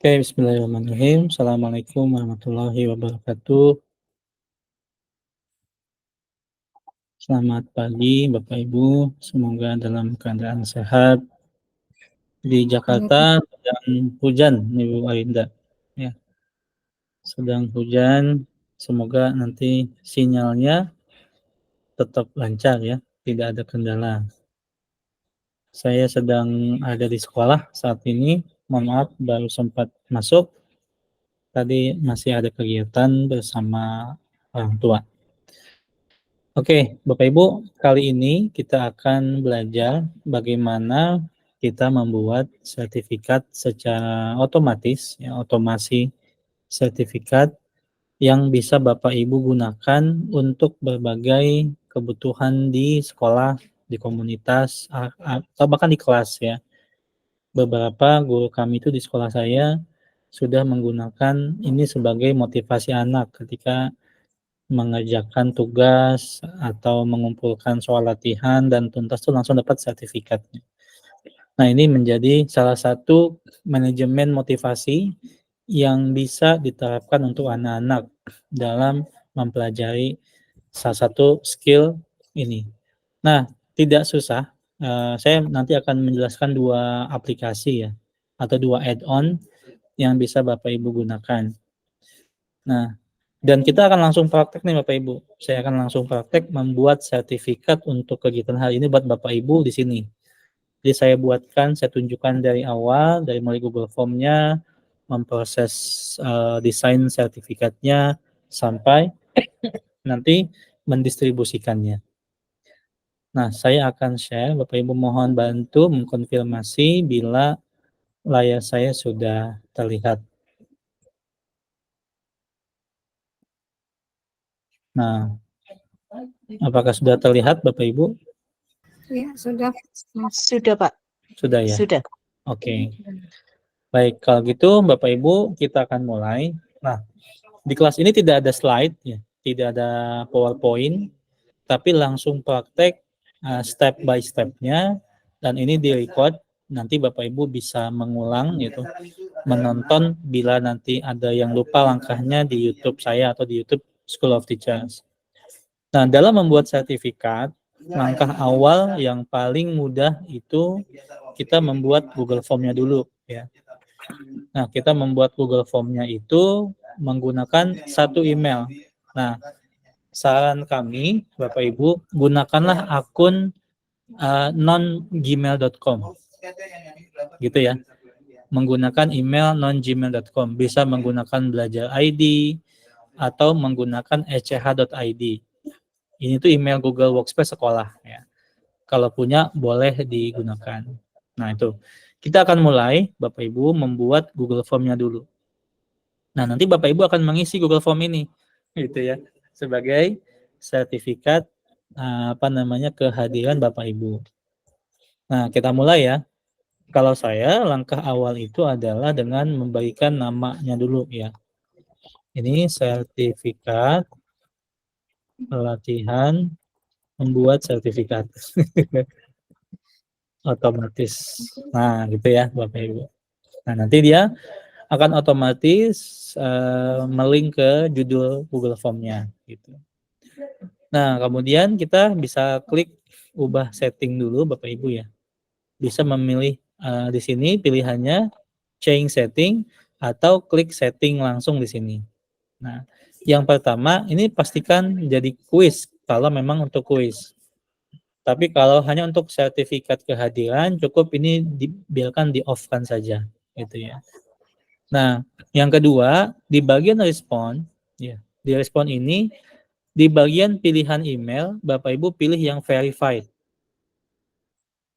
Oke, bismillahirrahmanirrahim. Assalamualaikum warahmatullahi wabarakatuh. Selamat pagi Bapak Ibu, semoga dalam keadaan sehat. Di Jakarta sedang hujan nih Bu Ainda, ya, sedang hujan. Semoga nanti sinyalnya tetap lancar ya, tidak ada kendala. Saya sedang ada di sekolah saat ini, mohon maaf baru sempat masuk, tadi masih ada kegiatan bersama orang tua. Oke, Bapak Ibu, kali ini kita akan belajar bagaimana kita membuat sertifikat secara otomatis, ya, otomasi sertifikat yang bisa Bapak Ibu gunakan untuk berbagai kebutuhan di sekolah, di komunitas, atau bahkan di kelas ya. Beberapa guru kami itu di sekolah saya sudah menggunakan ini sebagai motivasi anak ketika mengerjakan tugas atau mengumpulkan soal latihan dan tuntas tuh langsung dapat sertifikatnya. Nah, ini menjadi salah satu manajemen motivasi yang bisa diterapkan untuk anak-anak dalam mempelajari salah satu skill ini. Nah, tidak susah, saya nanti akan menjelaskan 2 aplikasi ya, atau 2 add-on yang bisa Bapak Ibu gunakan. Nah, dan kita akan langsung praktek nih Bapak Ibu. Saya akan langsung praktek membuat sertifikat untuk kegiatan hari ini buat Bapak Ibu di sini. Jadi saya buatkan, saya tunjukkan dari awal, dari mulai Google Form-nya, memproses desain sertifikatnya, sampai nanti mendistribusikannya. Nah, saya akan share, Bapak Ibu mohon bantu mengkonfirmasi bila layar saya sudah terlihat. Nah, apakah sudah terlihat Bapak Ibu? Ya, sudah. Sudah, Pak. Sudah ya? Sudah. Oke. Baik, kalau gitu Bapak Ibu kita akan mulai. Nah, di kelas ini tidak ada slide ya, tidak ada PowerPoint, tapi langsung praktek step by step-nya, dan ini di-record. Nanti Bapak Ibu bisa mengulang gitu, menonton bila nanti ada yang lupa langkahnya di YouTube saya atau di YouTube School of Teachers. Nah, dalam membuat sertifikat, langkah awal yang paling mudah itu kita membuat Google Form-nya dulu ya. Nah, kita membuat Google Form-nya itu menggunakan satu email. Nah, saran kami Bapak Ibu, gunakanlah akun non-gmail.com. Gitu ya. Menggunakan email non-gmail.com, bisa menggunakan belajar ID atau menggunakan ech.id. Ini tuh email Google Workspace sekolah ya. Kalau punya boleh digunakan. Nah, itu. Kita akan mulai Bapak Ibu membuat Google Form-nya dulu. Nah, nanti Bapak Ibu akan mengisi Google Form ini gitu ya, sebagai sertifikat kehadiran Bapak Ibu. Nah, kita mulai ya. Kalau saya langkah awal itu adalah dengan membagikan namanya dulu ya. Ini sertifikat pelatihan membuat sertifikat otomatis. Nah, gitu ya Bapak Ibu. Nah, nanti dia akan otomatis melink ke judul Google Form-nya gitu. Nah, kemudian kita bisa klik ubah setting dulu Bapak Ibu ya. Bisa memilih di sini pilihannya change setting atau klik setting langsung di sini. Nah, yang pertama ini pastikan jadi quiz kalau memang untuk quiz. Tapi kalau hanya untuk sertifikat kehadiran cukup ini dibiarkan di off-kan saja gitu ya. Nah, yang kedua di bagian respon ya, di respon ini di bagian pilihan email Bapak Ibu pilih yang verified.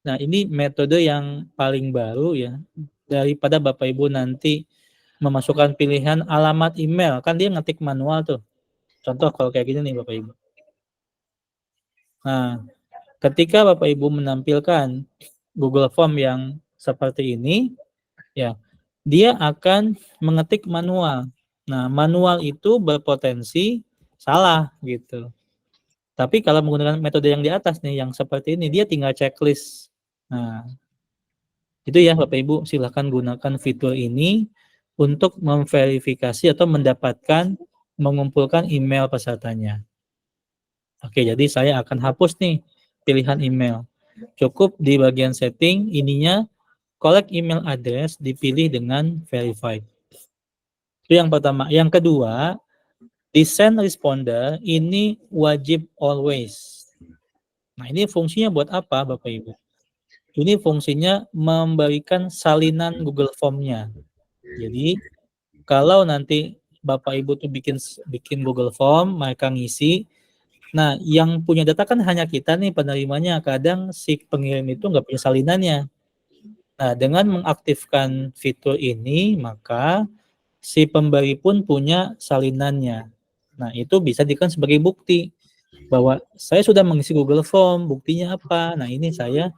Nah, ini metode yang paling baru ya, daripada Bapak Ibu nanti memasukkan pilihan alamat email, kan dia ngetik manual tuh. Contoh kalau kayak gini nih Bapak Ibu. Nah, ketika Bapak Ibu menampilkan Google Form yang seperti ini, ya, dia akan mengetik manual. Nah, manual itu berpotensi salah gitu. Tapi kalau menggunakan metode yang di atas nih, yang seperti ini, dia tinggal checklist. Nah, itu ya Bapak Ibu, silahkan gunakan fitur ini untuk memverifikasi atau mengumpulkan email pesertanya. Oke, jadi saya akan hapus nih pilihan email. Cukup di bagian setting ininya collect email address dipilih dengan verified. Itu yang pertama. Yang kedua, di send responder ini wajib always. Nah, ini fungsinya buat apa, Bapak Ibu? Ini fungsinya memberikan salinan Google Form-nya. Jadi, kalau nanti Bapak Ibu tuh bikin Google Form, mereka ngisi. Nah, yang punya data kan hanya kita nih penerimanya. Kadang si pengirim itu nggak punya salinannya. Nah, dengan mengaktifkan fitur ini, maka si pemberi pun punya salinannya. Nah, itu bisa dijadikan sebagai bukti bahwa saya sudah mengisi Google Form, buktinya apa? Nah, ini saya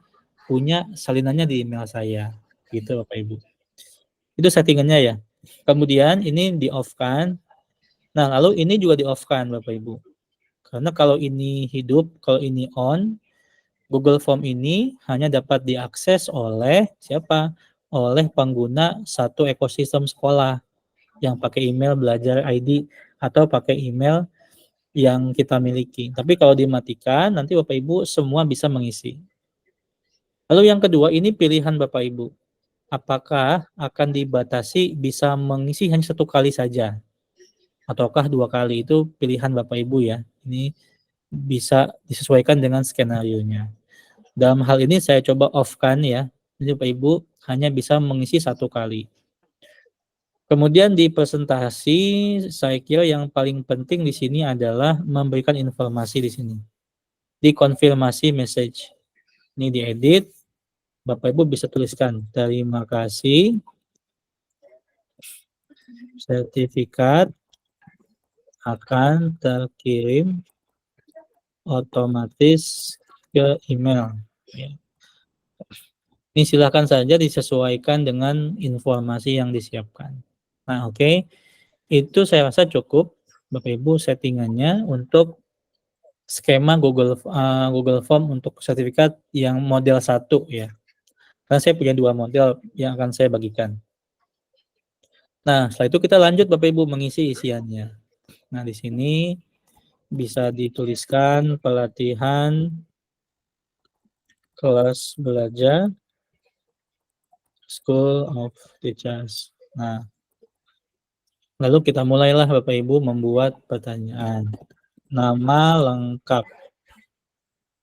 punya salinannya di email saya. Gitu, Bapak Ibu. Itu settingannya ya. Kemudian ini di-off-kan. Nah, lalu ini juga di-off-kan, Bapak Ibu. Karena kalau ini hidup, kalau ini on, Google Form ini hanya dapat diakses oleh siapa? Oleh pengguna satu ekosistem sekolah yang pakai email belajar ID atau pakai email yang kita miliki. Tapi kalau dimatikan, nanti Bapak Ibu semua bisa mengisi. Lalu yang kedua, ini pilihan Bapak Ibu. Apakah akan dibatasi bisa mengisi hanya 1 kali saja? Ataukah 2 kali? Itu pilihan Bapak Ibu ya. Ini bisa disesuaikan dengan skenarionya. Dalam hal ini saya coba off-kan ya. Jadi Bapak Ibu hanya bisa mengisi 1 kali. Kemudian di presentasi, saya kira yang paling penting di sini adalah memberikan informasi di sini. Di konfirmasi message. Ini diedit, Bapak Ibu bisa tuliskan, terima kasih, sertifikat akan terkirim otomatis ke email. Ini silakan saja disesuaikan dengan informasi yang disiapkan. Nah, oke. Itu saya rasa cukup, Bapak Ibu, settingannya untuk skema Google Form untuk sertifikat yang model 1 ya. Karena saya punya 2 model yang akan saya bagikan. Nah, setelah itu kita lanjut Bapak Ibu mengisi isiannya. Nah, di sini bisa dituliskan pelatihan kelas belajar School of Teachers. Nah, lalu kita mulailah Bapak Ibu membuat pertanyaan. Nama lengkap.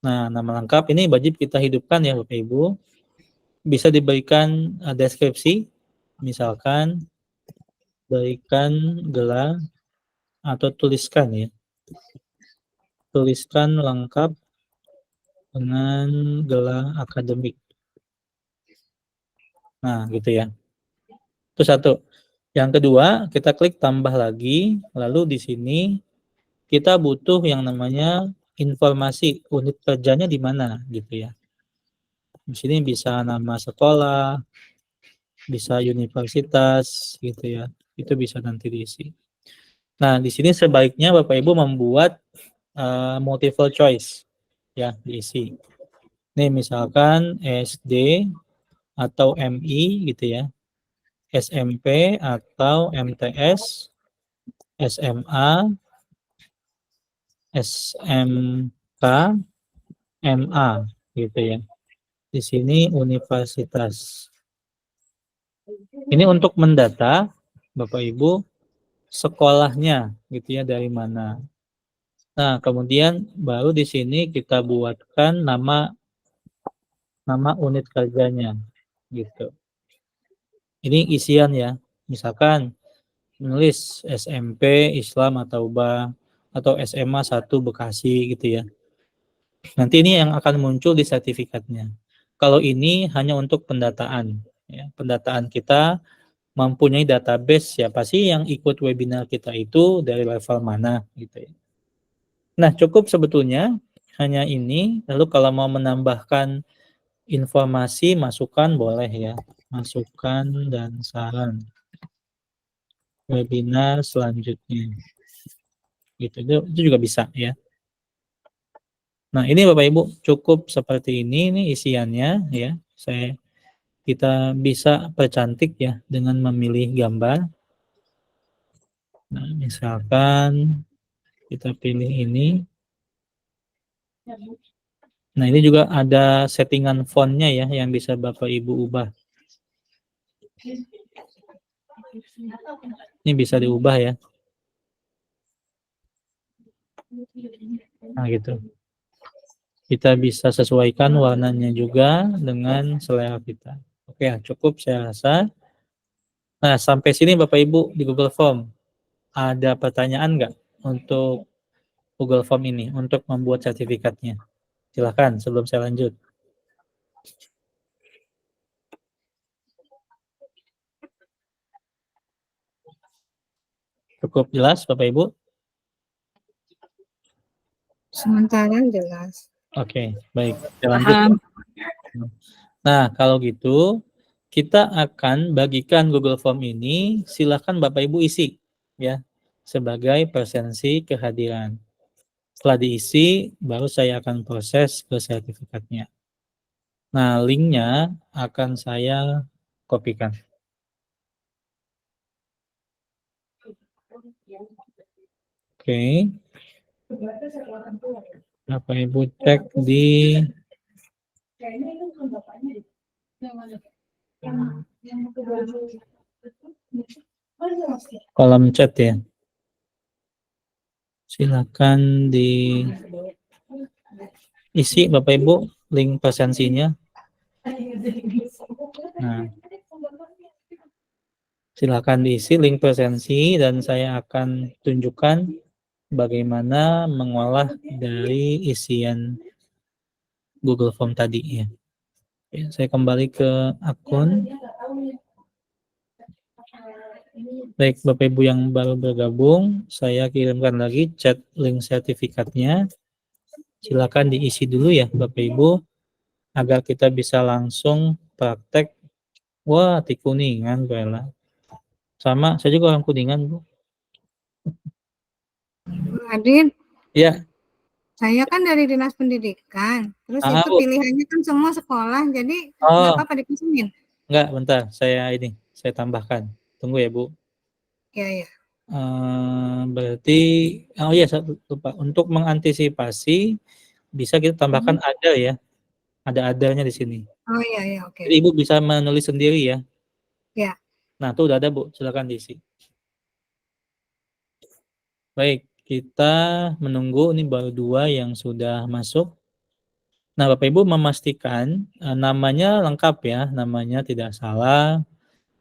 Nah, nama lengkap ini wajib kita hidupkan ya Bapak Ibu. Bisa diberikan deskripsi, misalkan berikan gelar atau tuliskan ya. Tuliskan lengkap dengan gelar akademik. Nah, gitu ya. Itu satu. Yang kedua, kita klik tambah lagi, lalu di sini kita butuh yang namanya informasi unit kerjanya di mana gitu ya. Di sini bisa nama sekolah, bisa universitas gitu ya. Itu bisa nanti diisi. Nah, di sini sebaiknya Bapak Ibu membuat multiple choice ya diisi. Nih misalkan SD atau MI gitu ya. SMP atau MTS, SMA, SMK, MA gitu ya. Di sini universitas. Ini untuk mendata Bapak Ibu sekolahnya gitu ya dari mana. Nah, kemudian baru di sini kita buatkan nama unit kerjanya gitu. Ini isian ya. Misalkan menulis SMP Islam Ataubah atau SMA 1 Bekasi gitu ya. Nanti ini yang akan muncul di sertifikatnya. Kalau ini hanya untuk pendataan ya. Pendataan kita mempunyai database siapa sih yang ikut webinar kita itu dari level mana gitu ya. Nah, cukup sebetulnya hanya ini. Lalu kalau mau menambahkan informasi, masukan boleh ya. Masukan dan saran webinar selanjutnya. Gitu. Itu juga bisa ya. Nah, ini Bapak Ibu cukup seperti ini isiannya ya. Kita bisa percantik ya dengan memilih gambar. Nah, misalkan kita pilih ini. Nah, ini juga ada settingan fontnya ya yang bisa Bapak Ibu ubah. Ini bisa diubah ya. Nah, gitu. Kita bisa sesuaikan warnanya juga dengan selera kita. Oke, cukup saya rasa. Nah, sampai sini Bapak Ibu di Google Form. Ada pertanyaan nggak untuk Google Form ini, untuk membuat sertifikatnya? Silakan sebelum saya lanjut. Cukup jelas Bapak Ibu? Sementara jelas. Oke, baik. Saya lanjut. Nah, kalau gitu, kita akan bagikan Google Form ini, silakan Bapak Ibu isi, ya, sebagai presensi kehadiran. Setelah diisi, baru saya akan proses ke sertifikatnya. Nah, linknya akan saya kopikan. Oke. Bapak Ibu cek di kolom chat ya. Silakan diisi Bapak Ibu link presensinya. Nah, silakan diisi link presensi dan saya akan tunjukkan bagaimana mengolah dari isian Google Form tadi ya. Oke, saya kembali ke akun. Baik, Bapak Ibu yang baru bergabung, saya kirimkan lagi chat link sertifikatnya. Silakan diisi dulu ya Bapak Ibu, agar kita bisa langsung praktek. Wah, di Kuningan, Bella. Sama, saya juga orang Kuningan, Bu. Adin, Ya. saya kan dari Dinas Pendidikan. Terus itu Bu. pilihannya kan semua sekolah, jadi nggak apa-apa dipusingin. Enggak, bentar, saya tambahkan. Tunggu ya, Bu. Ya, ya. Berarti, oh iya, saya lupa. Untuk mengantisipasi, bisa kita tambahkan ada ya. Ada adanya di sini. Oh iya, ya, oke. Jadi Ibu bisa menulis sendiri ya. Ya. Nah, itu udah ada, Bu. Silakan diisi. Baik, kita menunggu, ini baru 2 yang sudah masuk. Nah, Bapak Ibu memastikan namanya lengkap ya, namanya tidak salah,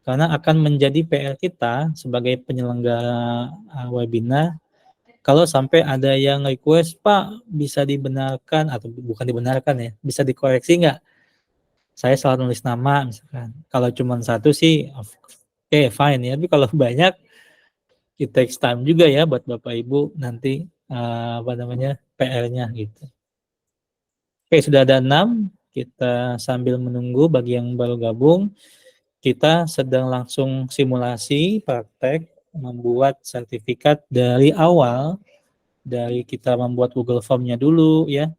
karena akan menjadi PR kita sebagai penyelenggara webinar. Kalau sampai ada yang request, Pak, bisa dibenarkan atau bukan dibenarkan ya, bisa dikoreksi nggak? Saya salah nulis nama misalkan. Kalau cuma 1 sih, oke, fine ya. Tapi kalau banyak, it takes time juga ya buat Bapak Ibu nanti PR-nya gitu. Oke, sudah ada 6. Kita sambil menunggu bagi yang baru gabung, kita sedang langsung simulasi praktek membuat sertifikat dari awal, dari kita membuat Google Form-nya dulu ya,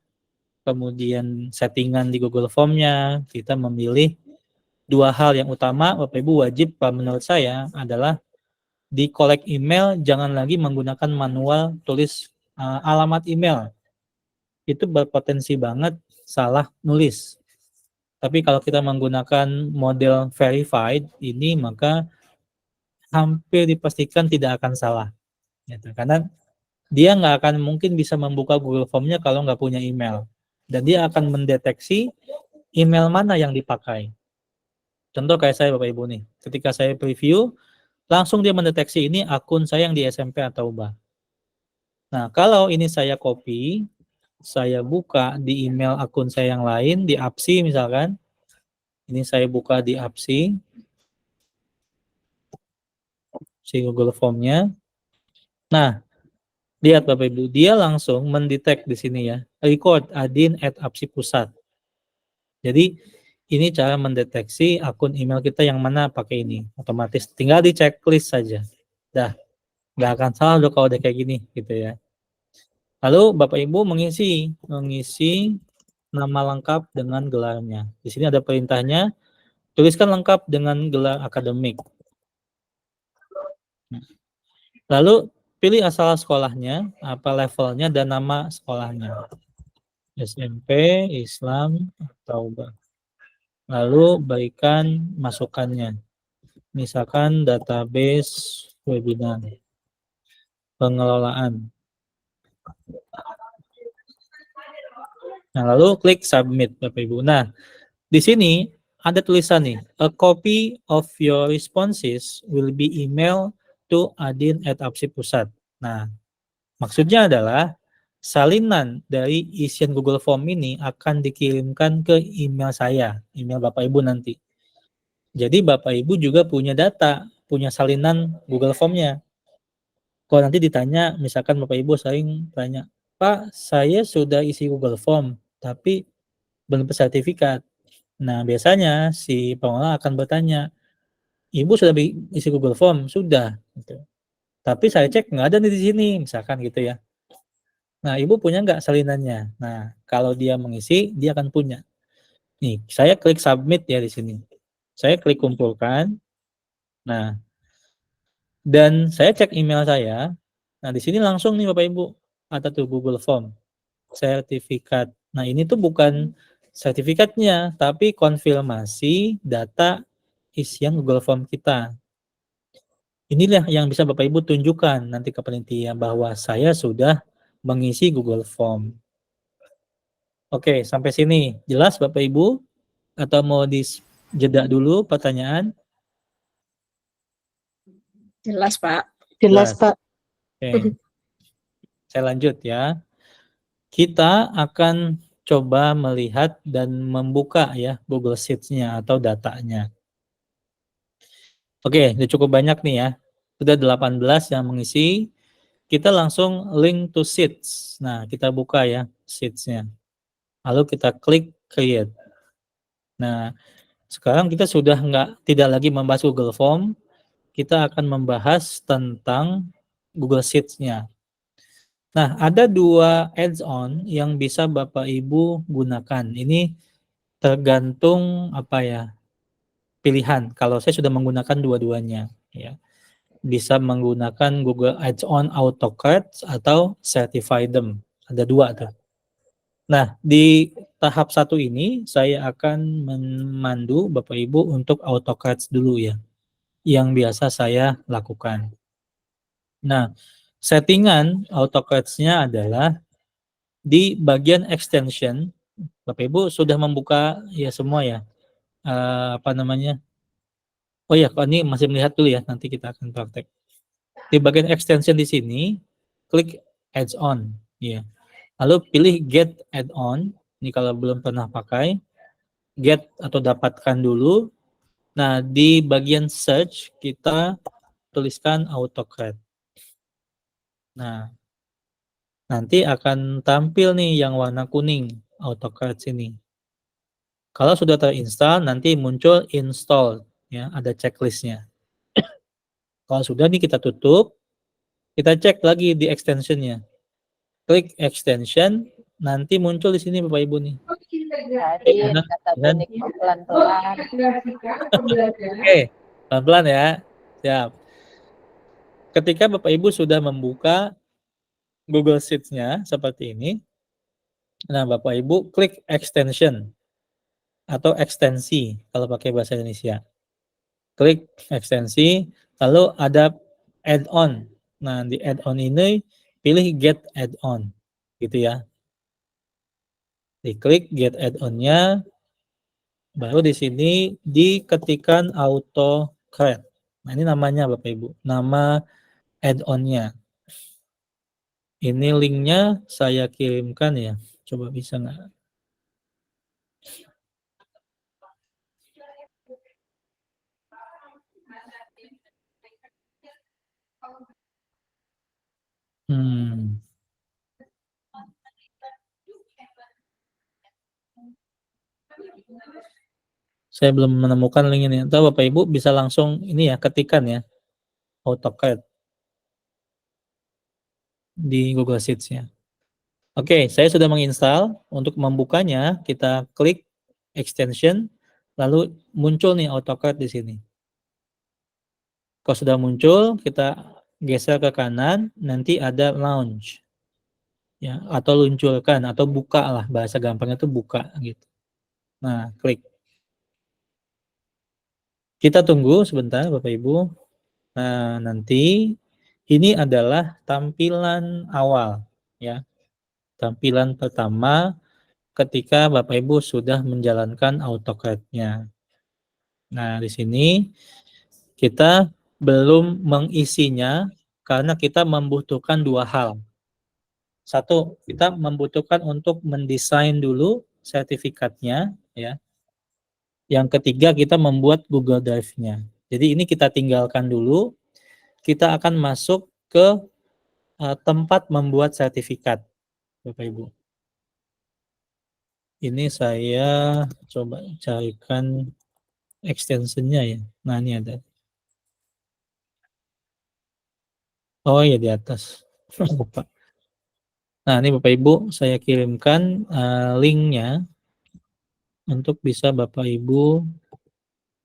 kemudian settingan di Google Form-nya, kita memilih 2 hal yang utama Bapak Ibu wajib menurut saya adalah di collect email jangan lagi menggunakan manual tulis alamat email. Itu berpotensi banget salah nulis. Tapi kalau kita menggunakan model verified ini, maka hampir dipastikan tidak akan salah. Gitu. Karena dia nggak akan mungkin bisa membuka Google Form-nya kalau nggak punya email. Dan dia akan mendeteksi email mana yang dipakai. Contoh kayak saya Bapak Ibu nih, ketika saya preview, langsung dia mendeteksi ini akun saya yang di SMP atau UBA. Nah, kalau ini saya copy, saya buka di email akun saya yang lain, di APSI misalkan, ini saya buka di APSI, si Google Form-nya. Nah, lihat Bapak Ibu, dia langsung mendetek di sini ya, record adin@apsi pusat. Jadi ini cara mendeteksi akun email kita yang mana pakai ini. Otomatis tinggal di checklist saja. Dah, nggak akan salah loh kalau udah kayak gini gitu ya. Lalu Bapak Ibu mengisi nama lengkap dengan gelarnya. Di sini ada perintahnya, tuliskan lengkap dengan gelar akademik. Lalu pilih asal sekolahnya, apa levelnya dan nama sekolahnya. SMP, Islam, atau lalu berikan masukannya. Misalkan database webinar, pengelolaan. Nah, lalu klik submit, Bapak Ibu. Nah, di sini ada tulisan nih, a copy of your responses will be emailed to adin@apsi pusat. Nah, maksudnya adalah salinan dari isian Google Form ini akan dikirimkan ke email saya, email Bapak Ibu nanti. Jadi Bapak Ibu juga punya data, punya salinan Google Form-nya. Kalau nanti ditanya, misalkan Bapak Ibu sering tanya, Pak, saya sudah isi Google Form, tapi belum sertifikat. Nah, biasanya si pengelola akan bertanya, Ibu sudah isi Google Form? Sudah. Gitu. Tapi saya cek nggak ada nih di sini, misalkan gitu ya. Nah, Ibu punya nggak salinannya? Nah, kalau dia mengisi, dia akan punya. Nih, saya klik submit ya di sini. Saya klik kumpulkan. Nah, dan saya cek email saya. Nah, di sini langsung nih Bapak Ibu, ada tuh Google Form, sertifikat. Nah, ini tuh bukan sertifikatnya, tapi konfirmasi data isian Google Form kita. Inilah yang bisa Bapak Ibu tunjukkan nanti ke panitia bahwa saya sudah mengisi Google Form. Oke, sampai sini jelas Bapak Ibu? Atau mau dijeda dulu pertanyaan? Jelas, Pak. Jelas, Pak. Oke, saya lanjut ya. Kita akan coba melihat dan membuka ya Google Sheets-nya atau datanya. Oke, udah cukup banyak nih ya. Sudah 18 yang mengisi. Kita langsung link to Sheets. Nah, kita buka ya Sheets-nya. Lalu kita klik Create. Nah, sekarang kita sudah tidak lagi membahas Google Form. Kita akan membahas tentang Google Sheets-nya. Nah, ada 2 add-on yang bisa Bapak Ibu gunakan. Ini tergantung pilihan. Kalau saya sudah menggunakan dua-duanya ya. Bisa menggunakan Google Add-on AutoCAD atau Certify Them. Ada 2 tuh. Nah, di tahap 1 ini saya akan memandu Bapak Ibu untuk AutoCAD dulu ya. Yang biasa saya lakukan. Nah, settingan AutoCAD-nya adalah di bagian extension. Bapak Ibu sudah membuka ya semua ya. Oh ya, kalau ini masih melihat dulu ya, nanti kita akan praktek. Di bagian extension di sini, klik add-on ya. Lalu pilih get add-on. Ini kalau belum pernah pakai, get atau dapatkan dulu. Nah, di bagian search kita tuliskan AutoCAD. Nah, nanti akan tampil nih yang warna kuning, AutoCAD sini. Kalau sudah terinstall, nanti muncul install, ya, ada checklistnya. Kalau sudah nih kita tutup, kita cek lagi di extensionnya. Klik extension, nanti muncul di sini Bapak Ibu nih. Adin, kata Donik pelan-pelan. Oke, pelan-pelan ya. Siap. Ketika Bapak Ibu sudah membuka Google Sheets-nya seperti ini, nah Bapak Ibu klik extension atau ekstensi kalau pakai bahasa Indonesia. Klik ekstensi, lalu ada add-on. Nah, di add-on ini pilih get add-on, gitu ya. Diklik get add-on-nya, baru di sini diketikkan AutoCAD. Nah, ini namanya Bapak Ibu, nama add-on-nya. Ini linknya saya kirimkan ya. Coba bisa nggak? Saya belum menemukan link ini. Atau Bapak Ibu bisa langsung ini ya, ketikan ya, AutoCAD di Google Sheets-nya. Oke, saya sudah menginstal. Untuk membukanya, kita klik extension, lalu muncul nih AutoCAD di sini. Kalau sudah muncul, kita geser ke kanan, nanti ada launch. Ya, atau luncurkan atau buka lah, bahasa gampangnya itu buka gitu. Nah, klik. Kita tunggu sebentar Bapak Ibu. Nah, nanti ini adalah tampilan awal ya. Tampilan pertama ketika Bapak Ibu sudah menjalankan AutoCAD-nya. Nah, di sini kita belum mengisinya karena kita membutuhkan dua hal. Satu, kita membutuhkan untuk mendesain dulu sertifikatnya ya. Yang ketiga, kita membuat Google Drive-nya. Jadi ini kita tinggalkan dulu. Kita akan masuk ke tempat membuat sertifikat, Bapak Ibu. Ini saya coba carikan extension-nya ya. Nah, ini ada. Oh ya, di atas. Lupa. Nah, ini Bapak Ibu, saya kirimkan link-nya untuk bisa Bapak Ibu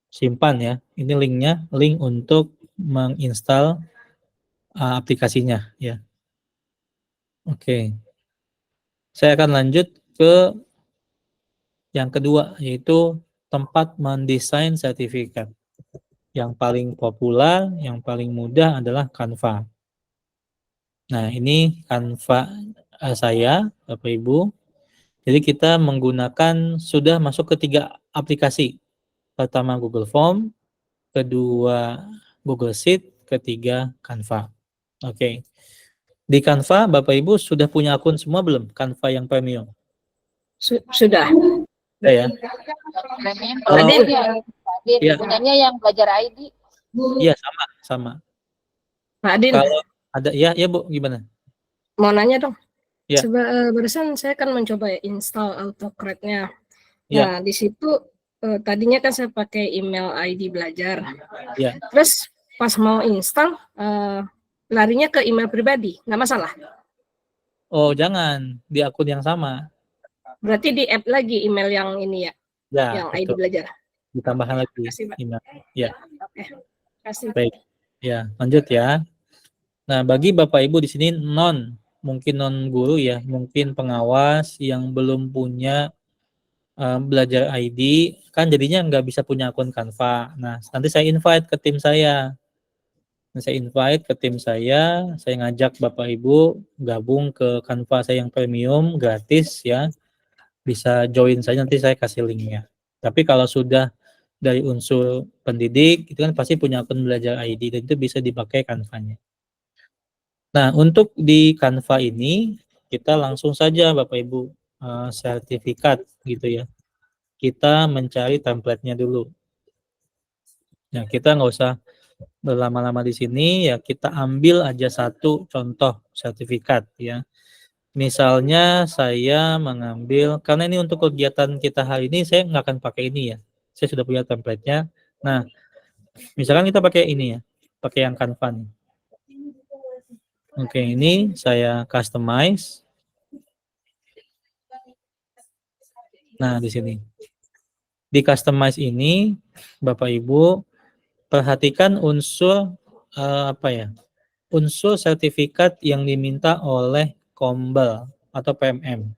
simpan ya. Ini link-nya, link untuk menginstal aplikasinya ya. Oke. Saya akan lanjut ke yang kedua, yaitu tempat mendesain sertifikat. Yang paling populer, yang paling mudah adalah Canva. Nah, ini Canva saya, Bapak Ibu. Jadi kita menggunakan sudah masuk ke 3 aplikasi. Pertama Google Form, kedua Google Sheet, ketiga Canva. Oke. Di Canva, Bapak Ibu sudah punya akun semua belum? Canva yang premium? Sudah. Sudah ya? Premium Kalau Adin, Iya. punyanya yang belajar ID. Iya, sama. Pak Adin, Kalau ada ya Bu, gimana? mau nanya dong. Ya. Barusan saya kan mencoba ya install AutoCAD-nya. Ya. Nah, di situ tadinya kan saya pakai email ID belajar. Ya. Terus pas mau install larinya ke email pribadi, nggak masalah. Oh, jangan di akun yang sama. Berarti di app lagi email yang ini ya, Ya, yang ID betul. belajar. Ditambahkan lagi Kasih, Pak. email. Ya. Oke. Kasih. Baik. Ya, lanjut ya. Nah, bagi Bapak Ibu di sini mungkin non guru ya, mungkin pengawas yang belum punya belajar ID, kan jadinya nggak bisa punya akun Canva. Nah, nanti saya invite ke tim saya. Saya ngajak Bapak Ibu gabung ke Canva saya yang premium, gratis ya. Bisa join saya, nanti saya kasih linknya. Tapi kalau sudah dari unsur pendidik, itu kan pasti punya akun belajar ID, dan itu bisa dipakai Canva-nya. Nah, untuk di Canva ini, kita langsung saja Bapak Ibu sertifikat gitu ya. Kita mencari template-nya dulu. Nah, kita nggak usah berlama-lama di sini, ya kita ambil aja satu contoh sertifikat ya. Misalnya saya mengambil, karena ini untuk kegiatan kita hari ini, saya nggak akan pakai ini ya. Saya sudah punya template-nya. Nah, misalkan kita pakai ini ya, pakai yang Canva nih. Oke, ini saya customize. Nah, di sini. Di customize ini, Bapak Ibu, perhatikan unsur unsur sertifikat yang diminta oleh Kombel atau PMM.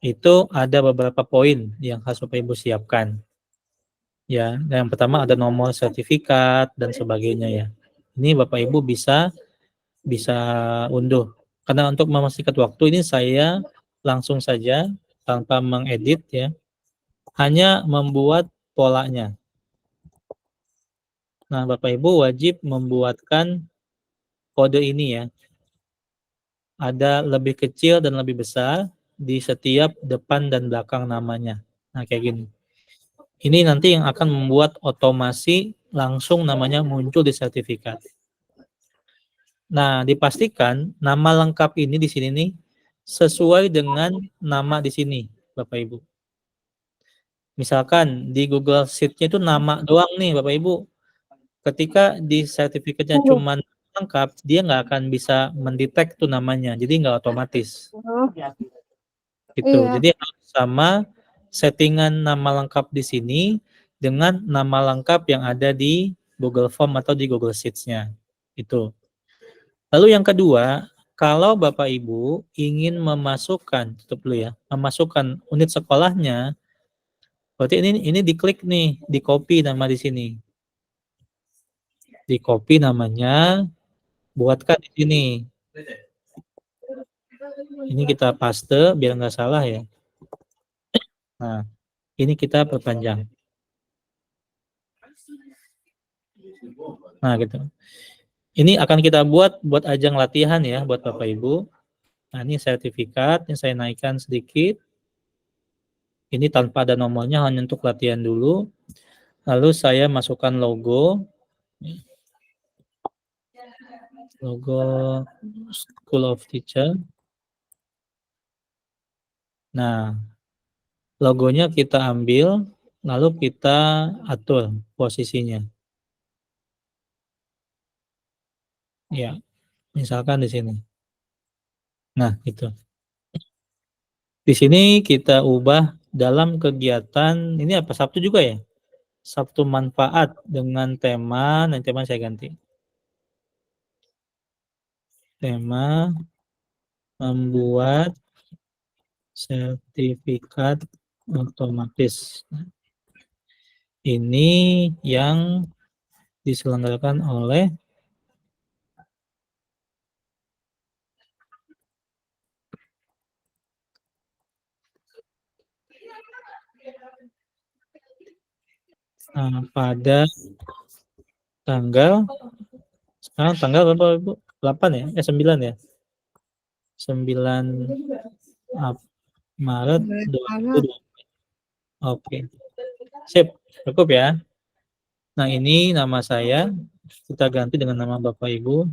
Itu ada beberapa poin yang harus Bapak Ibu siapkan. Ya, yang pertama ada nomor sertifikat dan sebagainya ya. Ini Bapak Ibu bisa unduh. Karena untuk memastikan waktu ini saya langsung saja tanpa mengedit ya. Hanya membuat polanya. Nah, Bapak Ibu wajib membuatkan kode ini ya. Ada lebih kecil dan lebih besar di setiap depan dan belakang namanya. Nah, kayak gini. Ini nanti yang akan membuat otomasi langsung namanya muncul di sertifikat. Nah, dipastikan nama lengkap ini di sini nih sesuai dengan nama di sini, Bapak Ibu. Misalkan di Google Sheet-nya itu nama doang nih, Bapak Ibu. Ketika di sertifikatnya cuma lengkap, dia nggak akan bisa mendetek tuh namanya, jadi nggak otomatis. Gitu. Iya. Jadi harus sama settingan nama lengkap di sini dengan nama lengkap yang ada di Google Form atau di Google Sheets-nya. Itu. Lalu yang kedua, kalau Bapak Ibu ingin memasukkan, tutup dulu ya, memasukkan unit sekolahnya, berarti ini diklik nih, di-copy nama di sini. Di-copy namanya, buatkan di sini. Ini kita paste biar nggak salah ya. Nah, ini kita perpanjang. Nah, gitu. Ini akan kita buat ajang latihan ya buat Bapak Ibu. Nah, ini sertifikat, ini saya naikkan sedikit. Ini tanpa ada nomornya, hanya untuk latihan dulu. Lalu saya masukkan logo. Logo School of Teacher. Nah, logonya kita ambil, lalu kita atur posisinya. Ya, misalkan di sini. Nah, itu. Di sini kita ubah dalam kegiatan, ini apa, Sabtu juga ya? Sabtu manfaat dengan tema, nanti tema saya ganti. Tema membuat sertifikat otomatis. Ini yang diselenggarakan oleh pada tanggal, sekarang tanggal berapa Ibu? 8 ya? 9 ya? 9 Maret 2020. Oke. Sip, cukup ya. Nah, ini nama saya, kita ganti dengan nama Bapak Ibu.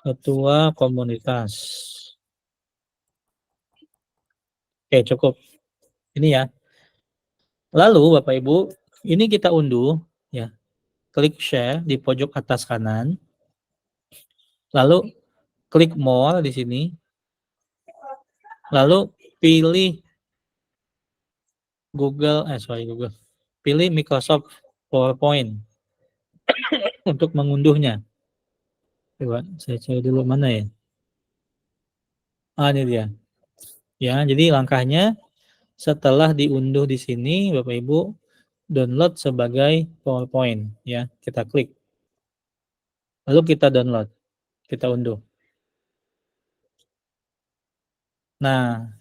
Ketua komunitas. Oke, cukup. Ini ya. Lalu Bapak Ibu, ini kita unduh ya. Klik share di pojok atas kanan. Lalu klik more di sini. Lalu pilih Google. Pilih Microsoft PowerPoint untuk mengunduhnya. Coba saya cari dulu mana ya. Ini dia. Ya, jadi langkahnya setelah diunduh di sini, Bapak Ibu download sebagai PowerPoint ya. Kita klik. Lalu kita download. Kita unduh. Nah,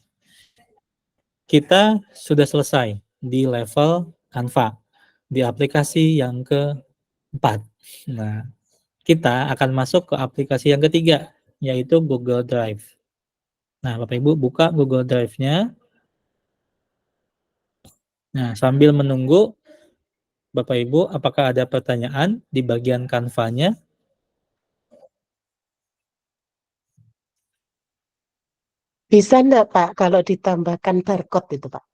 kita sudah selesai di level Canva, di aplikasi yang keempat. Nah, kita akan masuk ke aplikasi yang ketiga, yaitu Google Drive. Nah, Bapak Ibu buka Google Drive-nya. Nah, sambil menunggu, Bapak Ibu, apakah ada pertanyaan di bagian Canva-nya? Bisa enggak Pak kalau ditambahkan barcode itu Pak?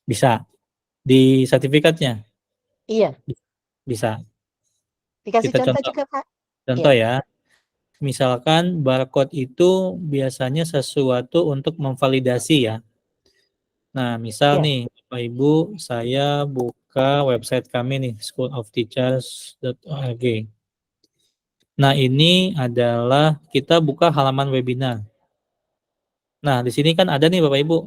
Bisa. Di sertifikatnya? Iya. Bisa. Dikasih Kita contoh juga Pak? Contoh Iya. ya. Misalkan barcode itu biasanya sesuatu untuk memvalidasi ya. Nah, misal Iya. nih Bapak Ibu, saya buka website kami nih, schoolofteachers.org. Nah, ini adalah kita buka halaman webinar. Nah, di sini kan ada nih Bapak Ibu,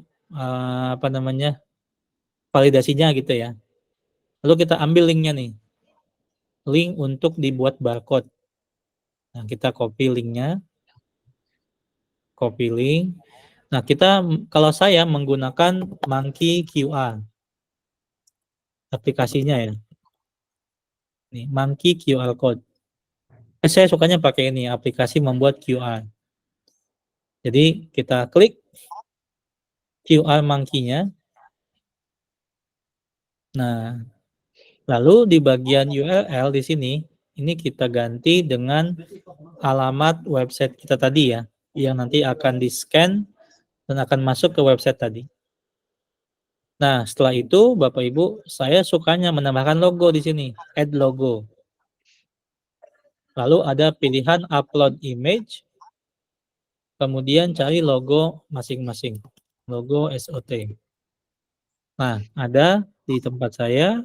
validasinya gitu ya. Lalu kita ambil linknya nih. Link untuk dibuat barcode. Nah, kita copy linknya. Copy link. Nah, kalau saya menggunakan Monkey QR. Aplikasinya ya. Nih, Monkey QR Code. Saya sukanya pakai ini, aplikasi membuat QR. Jadi, kita klik QR Monkey-nya. Nah, lalu di bagian URL di sini, ini kita ganti dengan alamat website kita tadi ya, yang nanti akan di-scan dan akan masuk ke website tadi. Nah, setelah itu Bapak Ibu, saya sukanya menambahkan logo di sini, add logo. Lalu ada pilihan upload image, kemudian cari logo masing-masing, logo SOT. Nah, ada di tempat saya,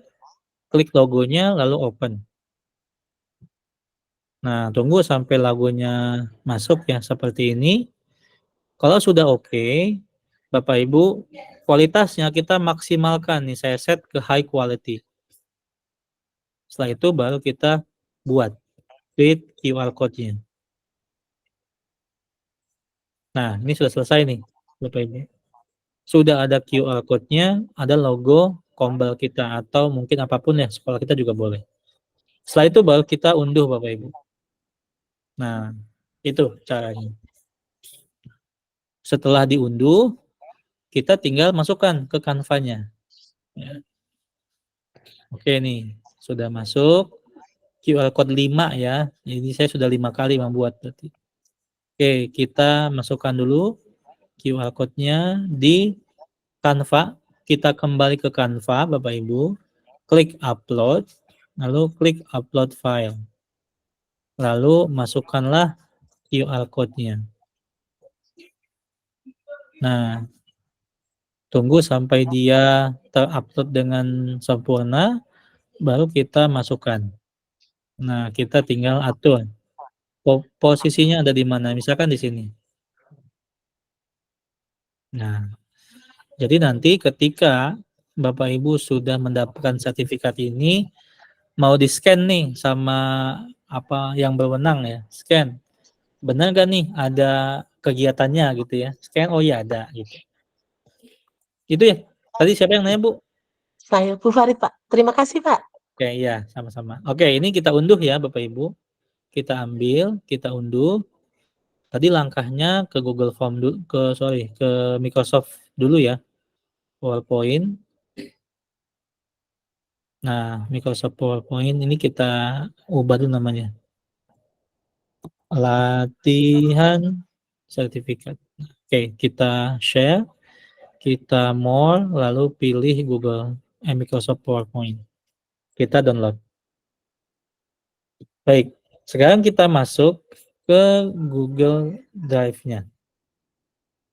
klik logonya lalu open. Nah, tunggu sampai lagunya masuk ya seperti ini. Kalau sudah oke, Bapak Ibu, kualitasnya kita maksimalkan nih, saya set ke high quality. Setelah itu baru kita buat create QR code-nya. Nah, ini sudah selesai nih, Bapak Ibu. Sudah ada QR code-nya, ada logo Kombel kita atau mungkin apapun ya, sekolah kita juga boleh. Setelah itu baru kita unduh Bapak Ibu. Nah, itu caranya. Setelah diunduh, kita tinggal masukkan ke Canva-nya. Ya. Oke nih, sudah masuk. QR code 5 ya. Jadi saya sudah 5 kali membuat berarti. Oke, kita masukkan dulu QR code-nya di Canva. Kita kembali ke Canva, Bapak Ibu. Klik upload, lalu klik upload file. Lalu masukkanlah QR code-nya. Nah, tunggu sampai dia terupload dengan sempurna, baru kita masukkan. Nah, kita tinggal atur posisinya ada di mana, misalkan di sini. Nah, jadi nanti ketika Bapak Ibu sudah mendapatkan sertifikat ini, mau di-scan nih sama apa yang berwenang ya, scan. Benar gak nih ada kegiatannya gitu ya? Scan, oh iya ada gitu. Itu ya. Tadi siapa yang nanya, Bu? Saya Bu Farid, Pak. Terima kasih, Pak. Oke, iya, sama-sama. Oke, ini kita unduh ya Bapak Ibu. Kita ambil, kita unduh. Tadi langkahnya ke Google Form dulu, ke Microsoft dulu ya. PowerPoint. Nah, Microsoft PowerPoint ini kita ubah dulu namanya. Latihan sertifikat. Oke, kita share, kita more, lalu pilih Microsoft PowerPoint. Kita download. Baik, sekarang kita masuk ke Google Drive-nya.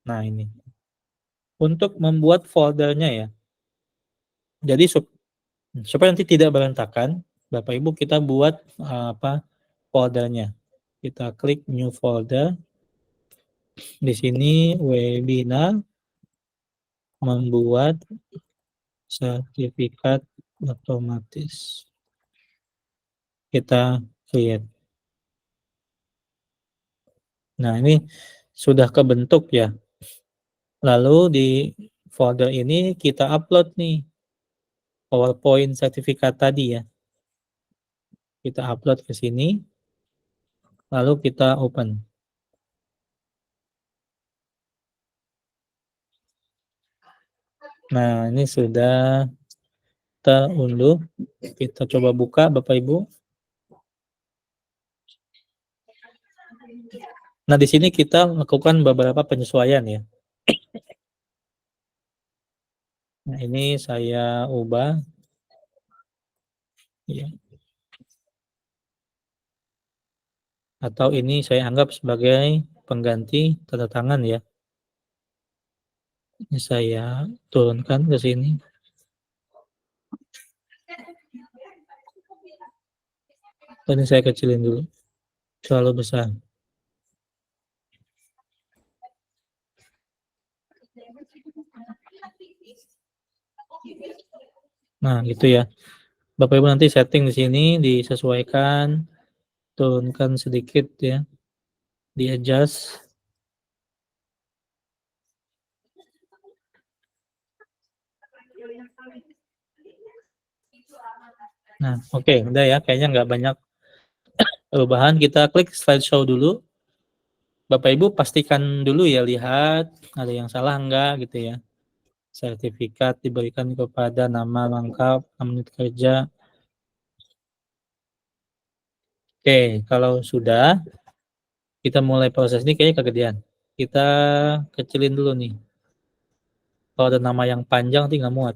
Nah, ini. Untuk membuat foldernya ya. Jadi supaya nanti tidak berantakan, Bapak Ibu kita buat foldernya. Kita klik new folder. Di sini webinar membuat sertifikat otomatis. Kita create. Nah, ini sudah kebentuk ya. Lalu di folder ini kita upload nih PowerPoint sertifikat tadi ya. Kita upload ke sini. Lalu kita open. Nah, ini sudah terunduh. Kita coba buka Bapak Ibu. Nah, di sini kita lakukan beberapa penyesuaian ya. Nah, ini saya ubah. Ya. Atau ini saya anggap sebagai pengganti tanda tangan ya. Ini saya turunkan ke sini. Ini saya kecilin dulu. Terlalu besar. Nah, gitu ya. Bapak Ibu nanti setting di sini disesuaikan, turunkan sedikit ya. Di adjust. Nah, oke, udah ya, kayaknya nggak banyak perubahan. Kita klik slideshow dulu. Bapak Ibu pastikan dulu ya, lihat ada yang salah enggak gitu ya. Sertifikat diberikan kepada nama lengkap, 6 menit kerja. Oke, kalau sudah, kita mulai proses ini kayaknya kegedean. Kita kecilin dulu nih. Kalau ada nama yang panjang nanti nggak muat.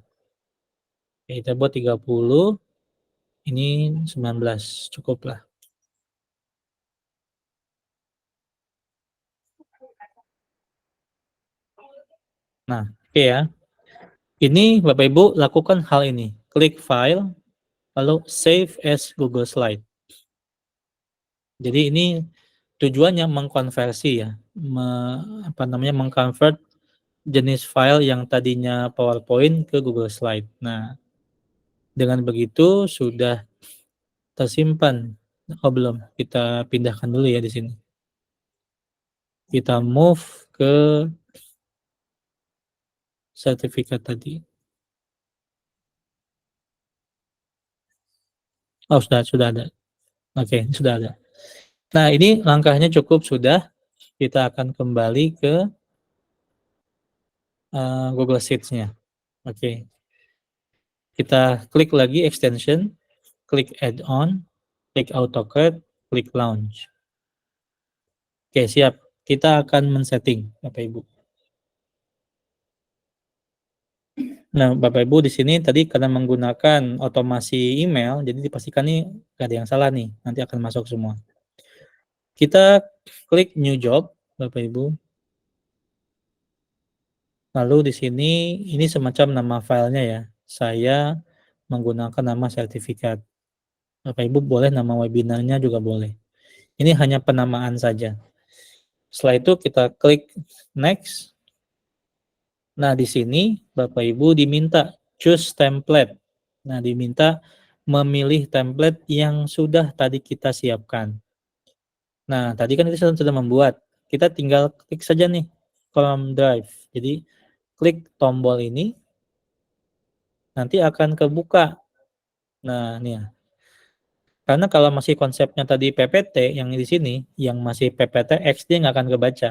Oke, kita buat 30. Ini 19, cukup lah. Nah, oke ya. Ini Bapak Ibu lakukan hal ini. Klik file, lalu save as Google Slide. Jadi ini tujuannya mengkonversi ya, mengconvert jenis file yang tadinya PowerPoint ke Google Slide. Nah, dengan begitu sudah tersimpan. Oh belum, kita pindahkan dulu ya di sini. Kita move ke sertifikat tadi. Oh sudah ada. Oke, sudah ada. Nah ini langkahnya cukup sudah. Kita akan kembali ke Google Sheets-nya. Oke. Kita klik lagi extension, klik add-on, klik AutoCAD, klik launch. Oke, siap. Kita akan men-setting, Bapak Ibu. Nah, Bapak Ibu di sini tadi karena menggunakan otomasi email, jadi dipastikan nih nggak ada yang salah nih, nanti akan masuk semua. Kita klik new job, Bapak Ibu. Lalu di sini ini semacam nama filenya ya. Saya menggunakan nama sertifikat. Bapak Ibu boleh nama webinarnya juga boleh. Ini hanya penamaan saja. Setelah itu kita klik next. Nah, di sini Bapak Ibu diminta choose template. Nah, diminta memilih template yang sudah tadi kita siapkan. Nah, tadi kan kita sudah membuat. Kita tinggal klik saja nih column drive. Jadi klik tombol ini nanti akan kebuka. Nah, ini ya. Karena kalau masih konsepnya tadi PPT yang di sini, yang masih PPTX dia nggak akan kebaca.